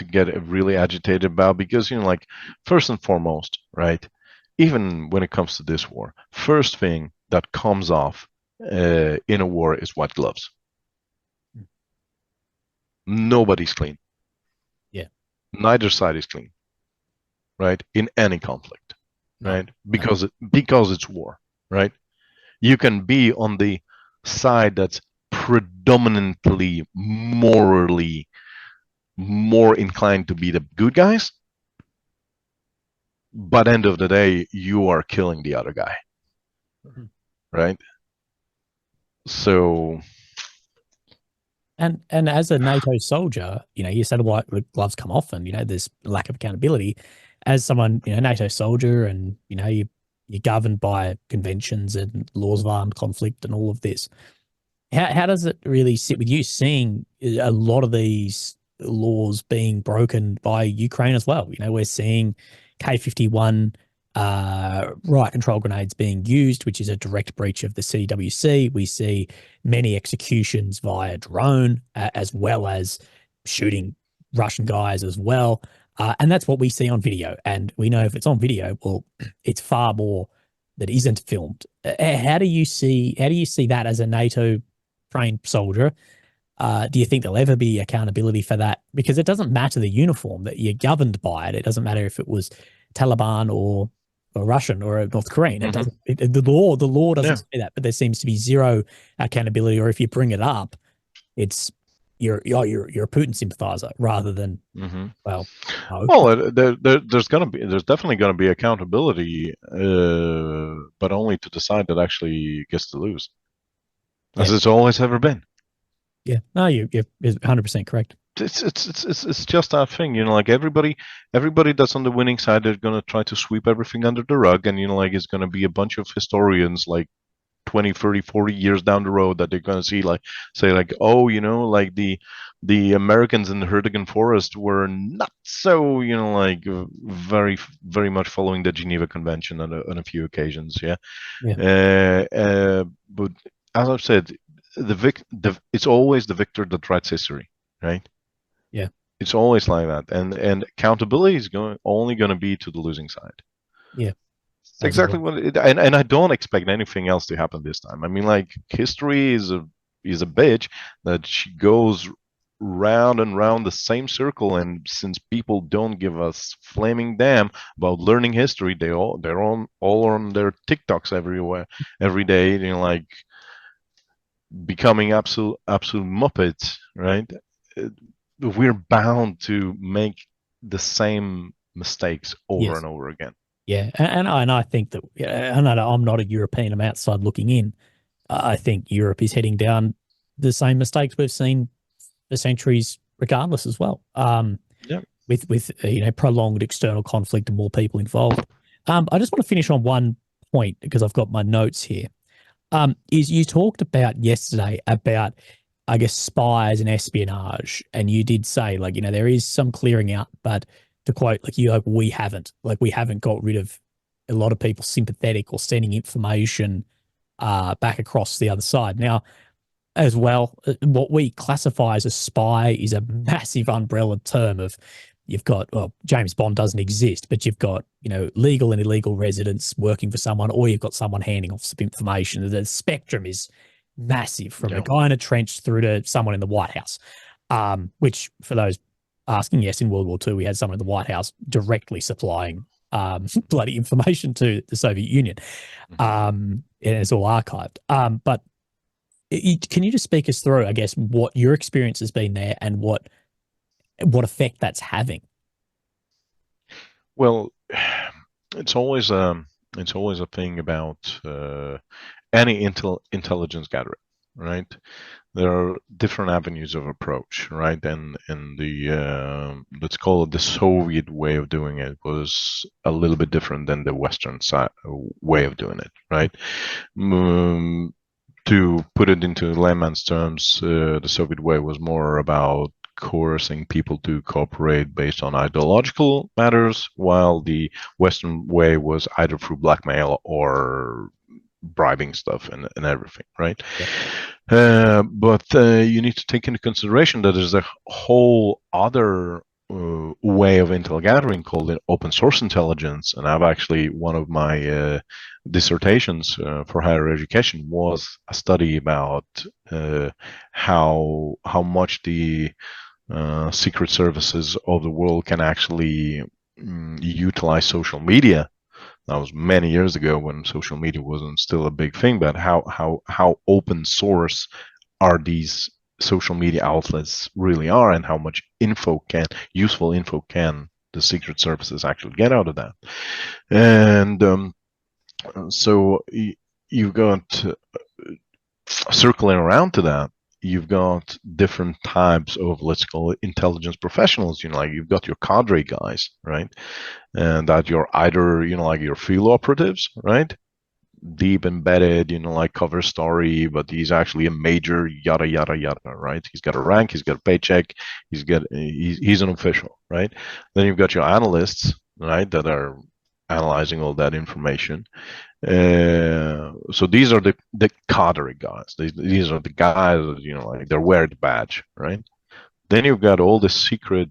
get really agitated about, because like first and foremost, right? Even when it comes to this war, first thing that comes off in a war is white gloves. Nobody's clean. Yeah. Neither side is clean. Right? In any conflict, right? Because it's war, right? You can be on the side that's predominantly morally more inclined to be the good guys, but end of the day, you are killing the other guy, right? So, and as a NATO soldier, you said white gloves come off, and there's lack of accountability. As someone, NATO soldier, and you're governed by conventions and laws of armed conflict and all of this. How does it really sit with you, seeing a lot of these laws being broken by Ukraine as well? We're seeing K-51 riot control grenades being used, which is a direct breach of the CWC. We see many executions via drone, as well as shooting Russian guys as well. And that's what we see on video. And we know if it's on video, well, it's far more that isn't filmed. How do you see that as a NATO trained soldier? Do you think there'll ever be accountability for that? Because it doesn't matter the uniform, that you're governed by it. It doesn't matter if it was Taliban or Russian or North Korean. It doesn't. The law doesn't say that. But there seems to be zero accountability. Or if you bring it up, it's you're a Putin sympathizer rather than well. No. Well, there's definitely gonna be accountability, but only to the side that actually gets to lose, as it's always ever been. Yeah, no, you're 100% correct. It's just that thing, like everybody that's on the winning side, they're gonna try to sweep everything under the rug, and like it's gonna be a bunch of historians like 20, 30, 40 years down the road that they're going to say like, oh, like the Americans in the Hurtgen Forest were not so, like very, very much following the Geneva Convention on a few occasions. Yeah. But as I've said, it's always the victor that writes history, right? Yeah. It's always like that. And accountability is only going to be to the losing side. Yeah. Exactly what and I don't expect anything else to happen this time. I mean, like, history is a bitch that she goes round and round the same circle, and since people don't give us flaming damn about learning history, they're all on their TikToks every day, like becoming absolute muppets, right? We're bound to make the same mistakes over and over again. Yeah, and I think that, and I'm not a European, I'm outside looking in. I think Europe is heading down the same mistakes we've seen for centuries, regardless as well. With prolonged external conflict and more people involved. I just want to finish on one point because I've got my notes here. Is you talked about yesterday about, I guess, spies and espionage, and you did say, like, there is some clearing out, but to quote, like, we haven't, got rid of a lot of people sympathetic or sending information back across the other side. Now, as well, what we classify as a spy is a massive umbrella term of, you've got, well, James Bond doesn't exist, but you've got, legal and illegal residents working for someone, or you've got someone handing off some information. The spectrum is massive, from a guy in a trench through to someone in the White House. Which, for those asking, yes, in World War II, we had someone in the White House directly supplying bloody information to the Soviet Union. And it's all archived. But can you just speak us through, I guess, what your experience has been there and what effect that's having? Well, it's always a thing about any intelligence gathering, right? There are different avenues of approach, right? And the let's call it the Soviet way of doing it was a little bit different than the Western way of doing it, right? To put it into layman's terms, the Soviet way was more about coercing people to cooperate based on ideological matters, while the Western way was either through blackmail or bribing stuff and everything, right? But you need to take into consideration that there's a whole other way of intel gathering called open source intelligence. And I've actually, one of my dissertations for higher education was a study about how much the secret services of the world can actually utilize social media. That was many years ago when social media wasn't still a big thing, but how open source are these social media outlets really are, and how much useful info can the secret services actually get out of that. And so you've got, circling around to that, you've got different types of, let's call it, intelligence professionals. Like, you've got your cadre guys, right? And that you're either, like your field operatives, right? Deep embedded, like cover story, but he's actually a major, yada yada yada, right? He's got a rank, he's got a paycheck, he's an official, right? Then you've got your analysts, right, that are analyzing all that information. So these are the cadre guys. These are the guys that, like, they're wearing the badge, right? Then you've got all the secret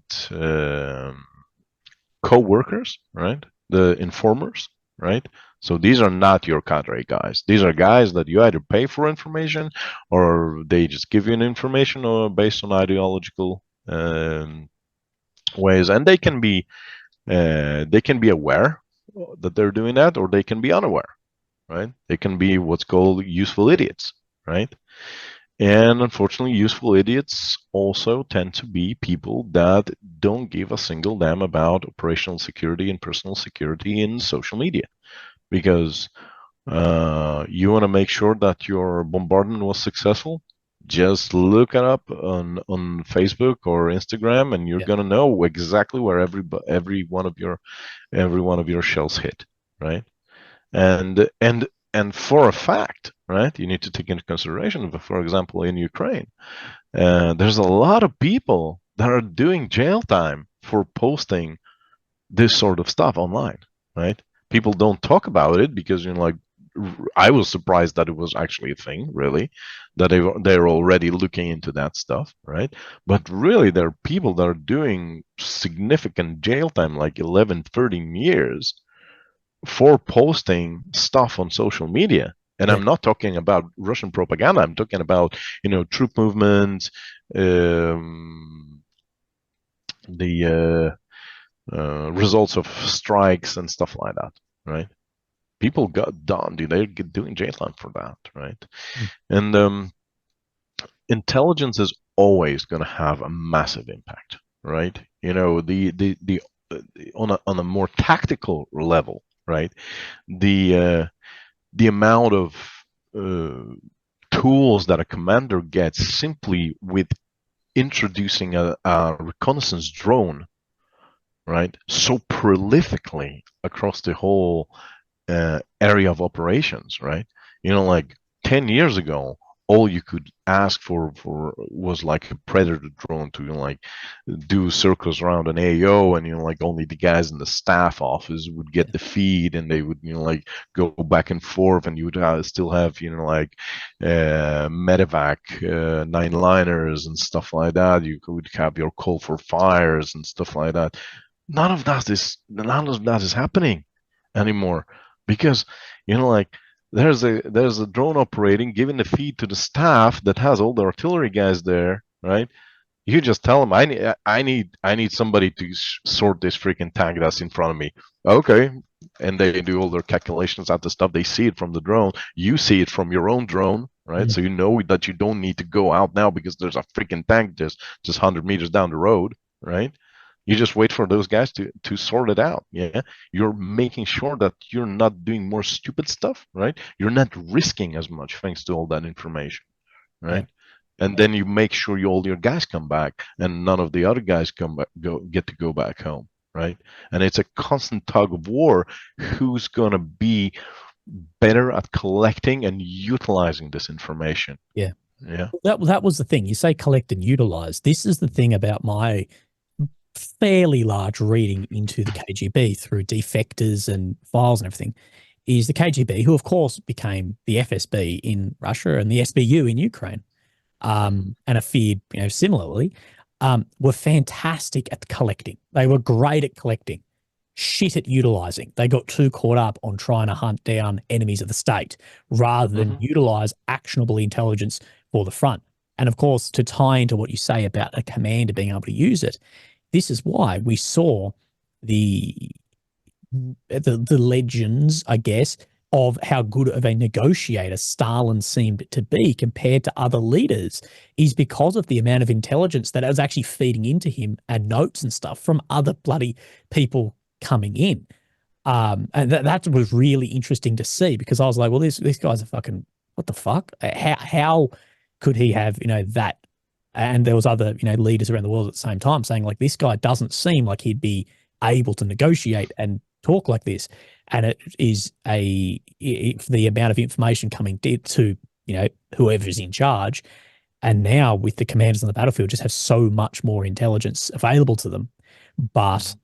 co-workers, right? The informers, right? So these are not your cadre guys. These are guys that you either pay for information, or they just give you an information or based on ideological ways, and they can be aware that they're doing that, or they can be unaware, right? They can be what's called useful idiots, right? And unfortunately, useful idiots also tend to be people that don't give a single damn about operational security and personal security in social media, because you want to make sure that your bombardment was successful. Just look it up on Facebook or Instagram, and you're gonna know exactly where every one of your shells hit, right? And for a fact, right, you need to take into consideration, for example, in Ukraine, there's a lot of people that are doing jail time for posting this sort of stuff online, right? People don't talk about it because, like, I was surprised that it was actually a thing, really, that they're already looking into that stuff, right? But really, there are people that are doing significant jail time, like 11, 13 years, for posting stuff on social media. And I'm not talking about Russian propaganda. I'm talking about, troop movements, the results of strikes and stuff like that, right? People got done, dude. They're doing jail time for that, right? And intelligence is always going to have a massive impact, right? The on a more tactical level, right? The amount of tools that a commander gets simply with introducing a reconnaissance drone, right, so prolifically across the whole area of operations, right? Like, 10 years ago, all you could ask for was like a predator drone to like do circles around an AO, and like only the guys in the staff office would get the feed, and they would like go back and forth, and you would still have like medevac nine-liners and stuff like that. You could have your call for fires and stuff like that. None of that is happening anymore, because like there's a drone operating, giving the feed to the staff that has all the artillery guys there, right? You just tell them, I need somebody to sort this freaking tank that's in front of me. Okay, and they do all their calculations at the stuff. They see it from the drone. You see it from your own drone, right? So you know that you don't need to go out now because there's a freaking tank just 100 meters down the road, right? You just wait for those guys to sort it out. Yeah, you're making sure that you're not doing more stupid stuff, right? You're not risking as much thanks to all that information, right? And then you make sure all your guys come back, and none of the other guys get to go back home, right? And it's a constant tug of war. Who's gonna be better at collecting and utilizing this information? Yeah. Yeah. That was the thing. You say collect and utilize. This is the thing about my fairly large reading into the KGB through defectors and files and everything, is the KGB, who of course became the FSB in Russia and the SBU in Ukraine, and are feared, similarly, were fantastic at collecting. They were great at collecting, shit at utilizing. They got too caught up on trying to hunt down enemies of the state rather than utilize actionable intelligence for the front. And of course, to tie into what you say about a commander being able to use it, this is why we saw the legends, I guess, of how good of a negotiator Stalin seemed to be compared to other leaders, is because of the amount of intelligence that was actually feeding into him and notes and stuff from other bloody people coming in. And that was really interesting to see, because I was like, well, these guys are fucking, what the fuck? How could he have, that? And there was other, leaders around the world at the same time saying, like, this guy doesn't seem like he'd be able to negotiate and talk like this. And it is the amount of information coming to, whoever's in charge. And now with the commanders on the battlefield just have so much more intelligence available to them. But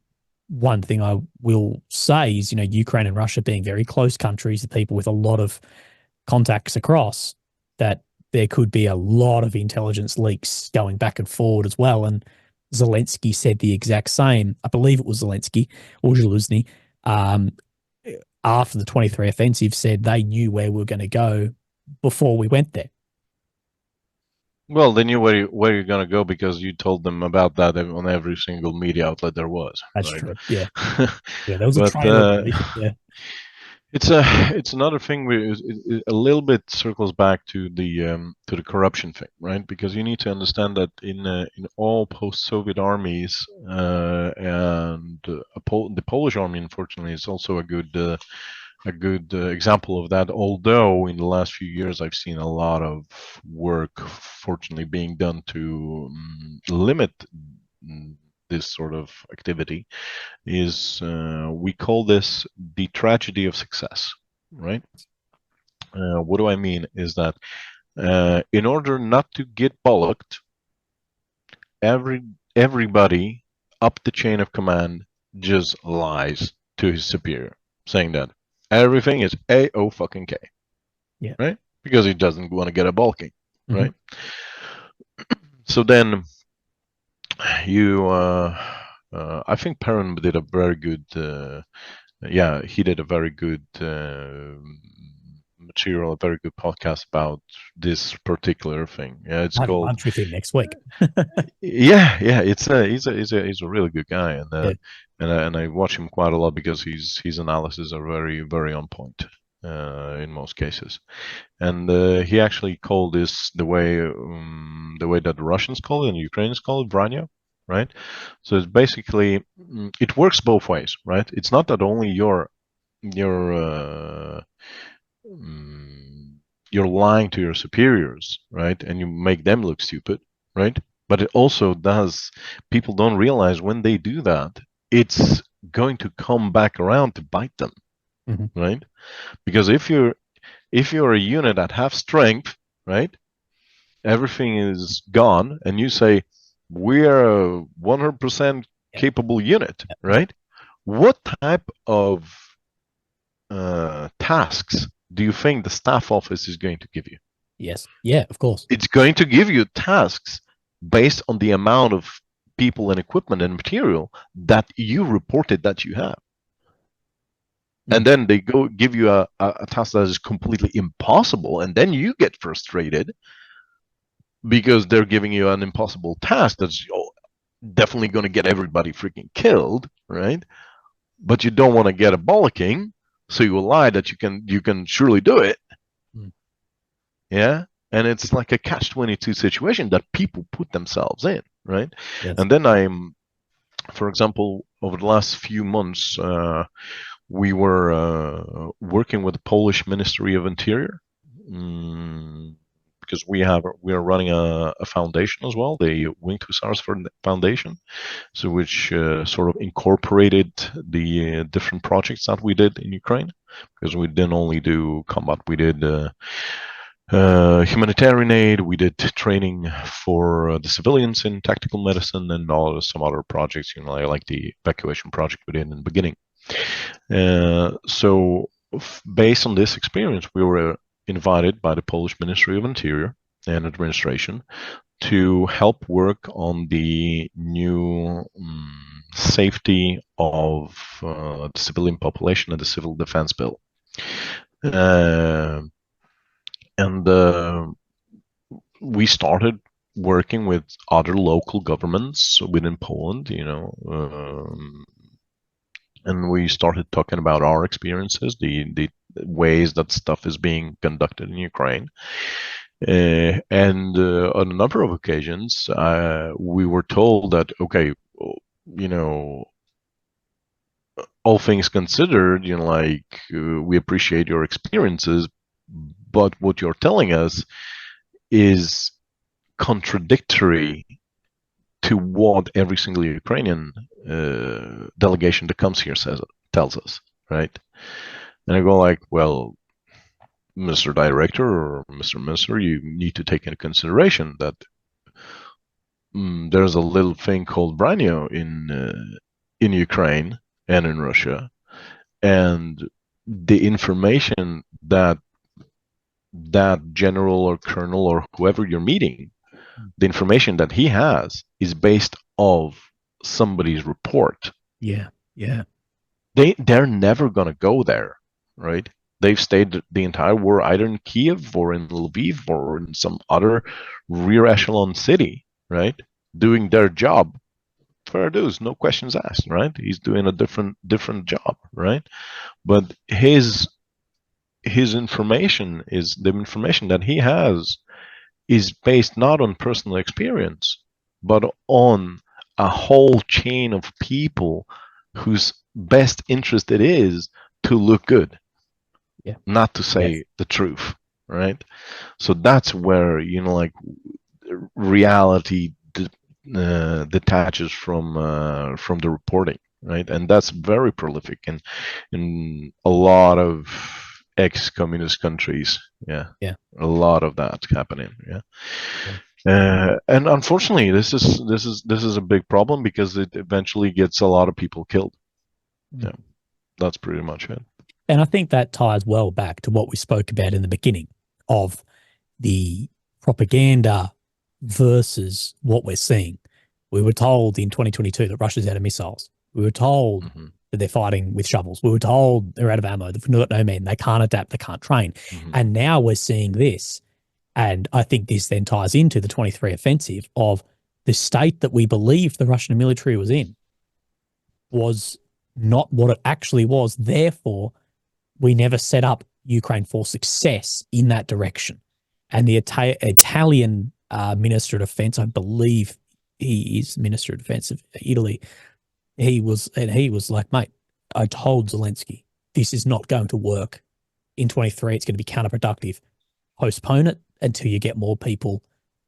one thing I will say is, Ukraine and Russia being very close countries, the people with a lot of contacts across, that there could be a lot of intelligence leaks going back and forward as well. And Zelensky said the exact same. I believe it was Zelensky or Zaluzny, after the 23 offensive, said they knew where we were going to go before we went there. Well, they knew where you're going to go because you told them about that on every single media outlet there was. That's right? true. Yeah. Yeah, there was a trailer. Yeah. It's another thing. It a little bit circles back to the corruption thing, right? Because you need to understand that in all post-Soviet armies, and the Polish army, unfortunately, is also a good example of that. Although in the last few years, I've seen a lot of work, fortunately, being done to limit this sort of activity. Is we call this the tragedy of success, right? What do I mean is that in order not to get bollocked, everybody up the chain of command just lies to his superior, saying that everything is A-O-fucking-K. Yeah. Right? Because he doesn't want to get a balking, right? So then you I think Perrin did a very good he did a very good material, a very good podcast about this particular thing. Yeah, it's called lunch with him next week. yeah, he's a really good guy, and I watch him quite a lot because his analysis are very, very on point in most cases. And he actually called this the way that the Russians call it and the Ukrainians call it Vranyo, right? So it's basically, it works both ways, right? It's not that only you're lying to your superiors, right? And you make them look stupid, right? But it also does, people don't realize when they do that, it's going to come back around to bite them, right? Because if you're If you're a unit at half strength, right, everything is gone, and you say, we're a 100% capable unit, right? What type of tasks do you think the staff office is going to give you? Yes. Yeah, of course. It's going to give you tasks based on the amount of people and equipment and material that you reported that you have. And then they go give you a task that is completely impossible, and then you get frustrated because they're giving you an impossible task that's definitely going to get everybody freaking killed, right? But you don't want to get a bollocking, so you will lie that you can surely do it. Yeah, and it's like a catch-22 situation that people put themselves in, right? Yes. And then for example, over the last few months, we were working with the Polish Ministry of Interior, because we are running a foundation as well, the Winged Hussars Foundation, so which sort of incorporated the different projects that we did in Ukraine, because we didn't only do combat, we did humanitarian aid, we did training for the civilians in tactical medicine, and some other projects, like the evacuation project we did in the beginning. So based on this experience, we were invited by the Polish Ministry of Interior and Administration to help work on the new safety of the civilian population and the civil defense bill. And we started working with other local governments within Poland, and we started talking about our experiences, the ways that stuff is being conducted in Ukraine. And on a number of occasions, we were told that, okay, all things considered, we appreciate your experiences, but what you're telling us is contradictory to what every single Ukrainian delegation that comes here tells us, right? And I go like, well, Mr. Director or Mr. Minister, you need to take into consideration that there's a little thing called Branyo in Ukraine and in Russia, and the information that general or colonel or whoever you're meeting, the information that he has is based off somebody's report. Yeah. They're never gonna go there, right? They've stayed the entire war either in Kiev or in Lviv or in some other rear echelon city, right? Doing their job. Fair dues, no questions asked, right? He's doing a different job, right? But his information is the information that he has is based not on personal experience, but on a whole chain of people whose best interest it is to look good, not to say the truth, right? So that's where reality detaches from the reporting, right? And that's very prolific in a lot of ex-communist countries. A lot of that happening. And unfortunately, this is a big problem because it eventually gets a lot of people killed. That's pretty much it. And I think that ties well back to what we spoke about in the beginning of the propaganda versus what we're seeing. We were told in 2022 that Russia's out of missiles. We were told that they're fighting with shovels. We were told they're out of ammo, they've got no men, they can't adapt, they can't train. And now we're seeing this. And I think this then ties into the 23 offensive of the state that we believed the Russian military was in was not what it actually was. Therefore, we never set up Ukraine for success in that direction. And the Italian Minister of Defense, I believe he is Minister of Defense of Italy, he was like, mate, I told Zelensky, this is not going to work in 23. It's going to be counterproductive. Postpone it until you get more people,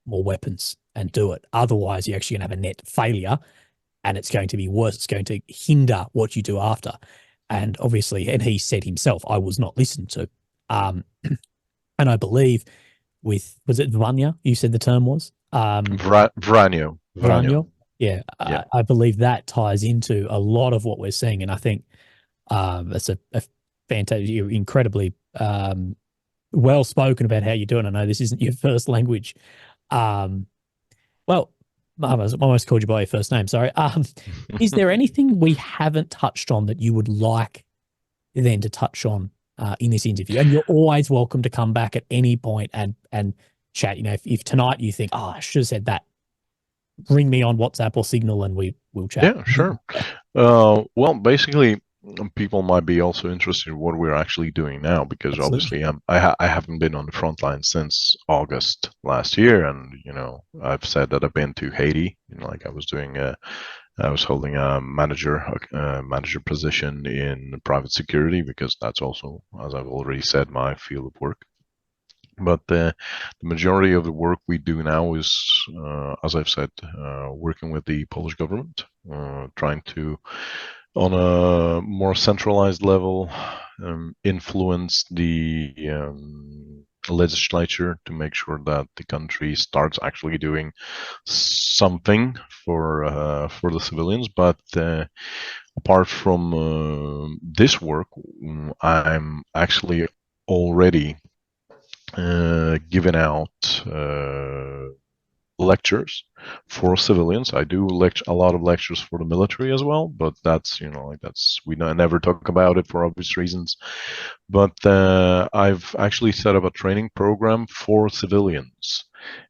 more weapons, and do it. Otherwise, you're actually going to have a net failure, and it's going to be worse. It's going to hinder what you do after. And obviously, and he said himself, I was not listened to. And I believe was it Vanya? You said the term was Vranio. Vranyo. Yeah, Yeah. I believe that ties into a lot of what we're seeing, and I think it's a fantastic. You're incredibly well spoken about how you're doing. I know this isn't your first language. Well, I almost called you by your first name. Sorry. Is there anything we haven't touched on that you would like then to touch on in this interview? And you're always welcome to come back at any point and chat. You know, if tonight you think, oh, I should have said that, ring me on WhatsApp or Signal and we'll chat. Yeah, sure. Well, basically, people might be also interested in what we're actually doing now, because Absolutely. obviously I haven't been on the front line since August last year, and I've said that I've been to Haiti. Like I was holding a manager position in private security, because that's also, as I've already said, my field of work. But the majority of the work we do now is, as I've said, working with the Polish government, trying to, on a more centralized level, influence the legislature to make sure that the country starts actually doing something for the civilians. But apart from this work, I'm actually already giving out lectures for civilians. I do a lot of lectures for the military as well, but that's we never talk about it for obvious reasons. But I've actually set up a training program for civilians,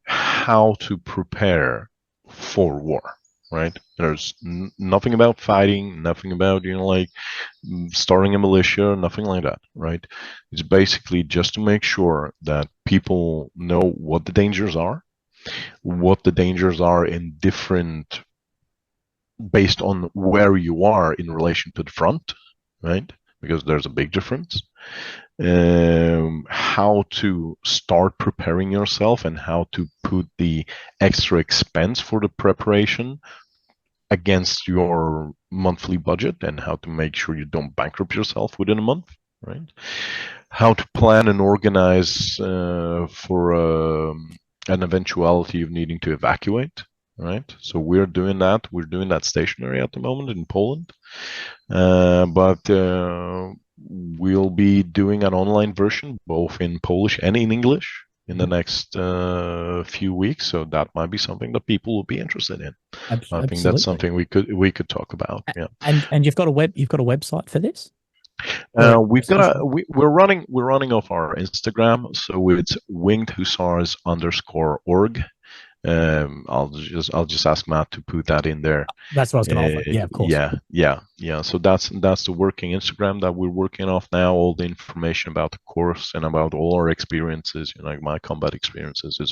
how to prepare for war. Right? There's nothing about fighting, nothing about starting a militia, nothing like that. Right? It's basically just to make sure that people know what the dangers are, in different, based on where you are in relation to the front, right? Because there's a big difference. How to start preparing yourself and how to put the extra expense for the preparation against your monthly budget, and how to make sure you don't bankrupt yourself within a month, right? How to plan and organize for an eventuality of needing to evacuate, right? So we're doing that. We're doing that stationary at the moment in Poland, but we'll be doing an online version both in Polish and in English in the next few weeks. So that might be something that people will be interested in. Absolutely. I think that's something we could talk about. Yeah. And you've got a website for this? We're running off our Instagram, so it's wingedhussars_org. I'll just ask Matt to put that in there. That's what I was going to offer. Yeah, of course. Yeah. So that's the working Instagram that we're working off now. All the information about the course and about all our experiences, like my combat experiences, is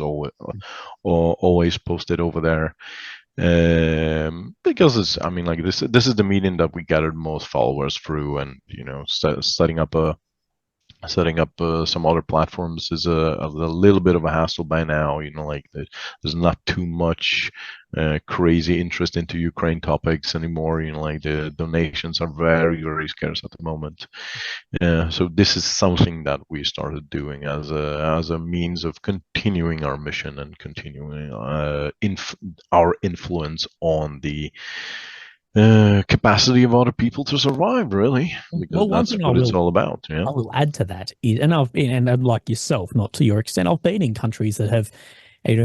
always posted over there. Because this is the medium that we gathered most followers through, and setting up some other platforms is a little bit of a hassle by now. There's not too much crazy interest into Ukraine topics anymore. The donations are very, very scarce at the moment. So this is something that we started doing as a means of continuing our mission and continuing our influence on the capacity of other people to survive, really, because that's what it's all about. Yeah. I will add to that, and I'm like yourself, not to your extent. I've been in countries that have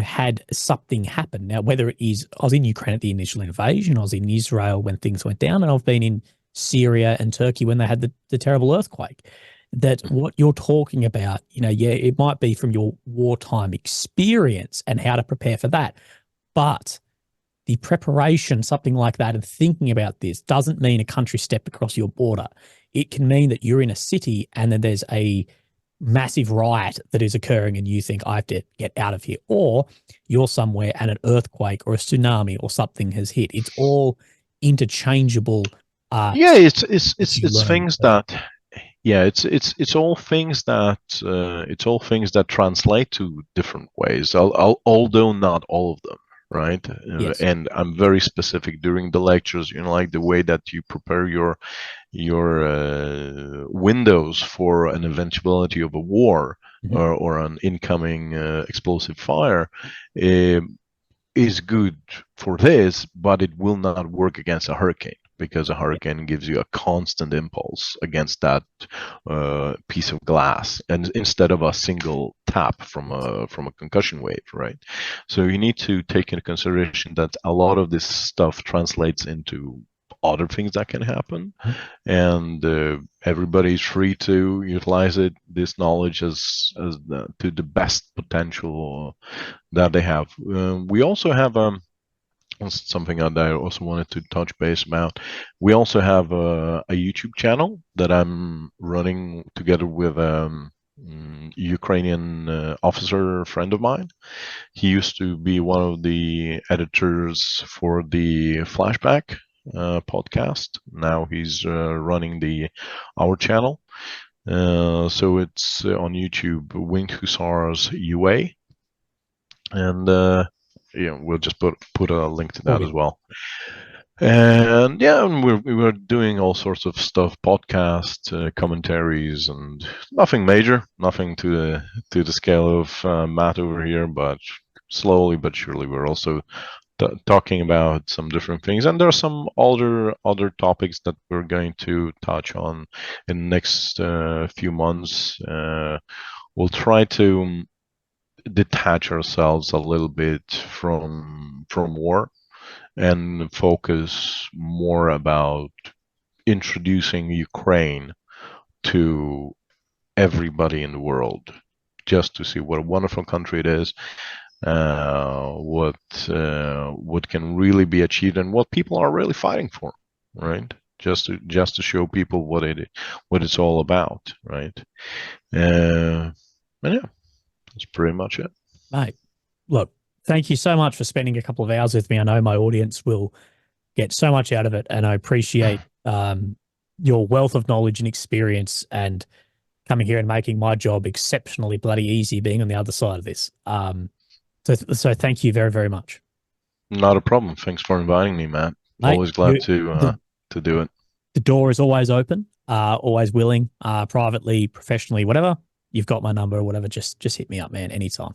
had something happen. Now, whether it is, I was in Ukraine at the initial invasion, I was in Israel when things went down, and I've been in Syria and Turkey when they had the terrible earthquake. That what you're talking about, it might be from your wartime experience and how to prepare for that, but the preparation, something like that, and thinking about this doesn't mean a country stepped across your border. It can mean that you're in a city and then there's a massive riot that is occurring and you think, I have to get out of here. Or you're somewhere and an earthquake or a tsunami or something has hit. It's all interchangeable. It's things that. Yeah, it's all things that translate to different ways, although not all of them. right? Yes. And I'm very specific during the lectures, like the way that you prepare your windows for an eventuality of a war Mhm. or an incoming explosive fire. Is good for this, but it will not work against a hurricane because a hurricane gives you a constant impulse against that piece of glass, and instead of a single tap from a concussion wave, right? So you need to take into consideration that a lot of this stuff translates into other things that can happen, Mhm. and everybody's free to utilize this knowledge to the best potential that they have. We also have something that I also wanted to touch base about. We also have a YouTube channel that I'm running together with Ukrainian officer friend of mine. He used to be one of the editors for the Flashback podcast. Now he's running our channel. So it's on YouTube, Winged Hussars UA, and we'll just put a link to All that good. as well. And yeah, and we were doing all sorts of stuff, podcast commentaries, and nothing major, nothing to the scale of Matt over here, but slowly but surely we're also talking about some different things, and there are some other topics that we're going to touch on in the next few months. We'll try to detach ourselves a little bit from war and focus more about introducing Ukraine to everybody in the world, just to see what a wonderful country it is, what can really be achieved, and what people are really fighting for, right? Just to show people what it's all about, right? And yeah, that's pretty much it. Mate, look, thank you so much for spending a couple of hours with me. I know my audience will get so much out of it, and I appreciate your wealth of knowledge and experience and coming here and making my job exceptionally bloody easy being on the other side of this. So thank you very, very much. Not a problem. Thanks for inviting me, Matt. Mate, Always glad the, to do it. the door is always open, always willing, privately, professionally, whatever. You've got my number or whatever. Just hit me up, man, anytime.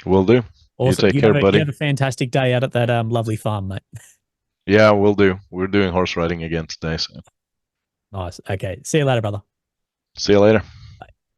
Will do. You Awesome. take care, You buddy. have a fantastic day out at that lovely farm, mate. Yeah, will do. We're doing horse riding again today, so Nice. Okay. See you later, brother. see you later.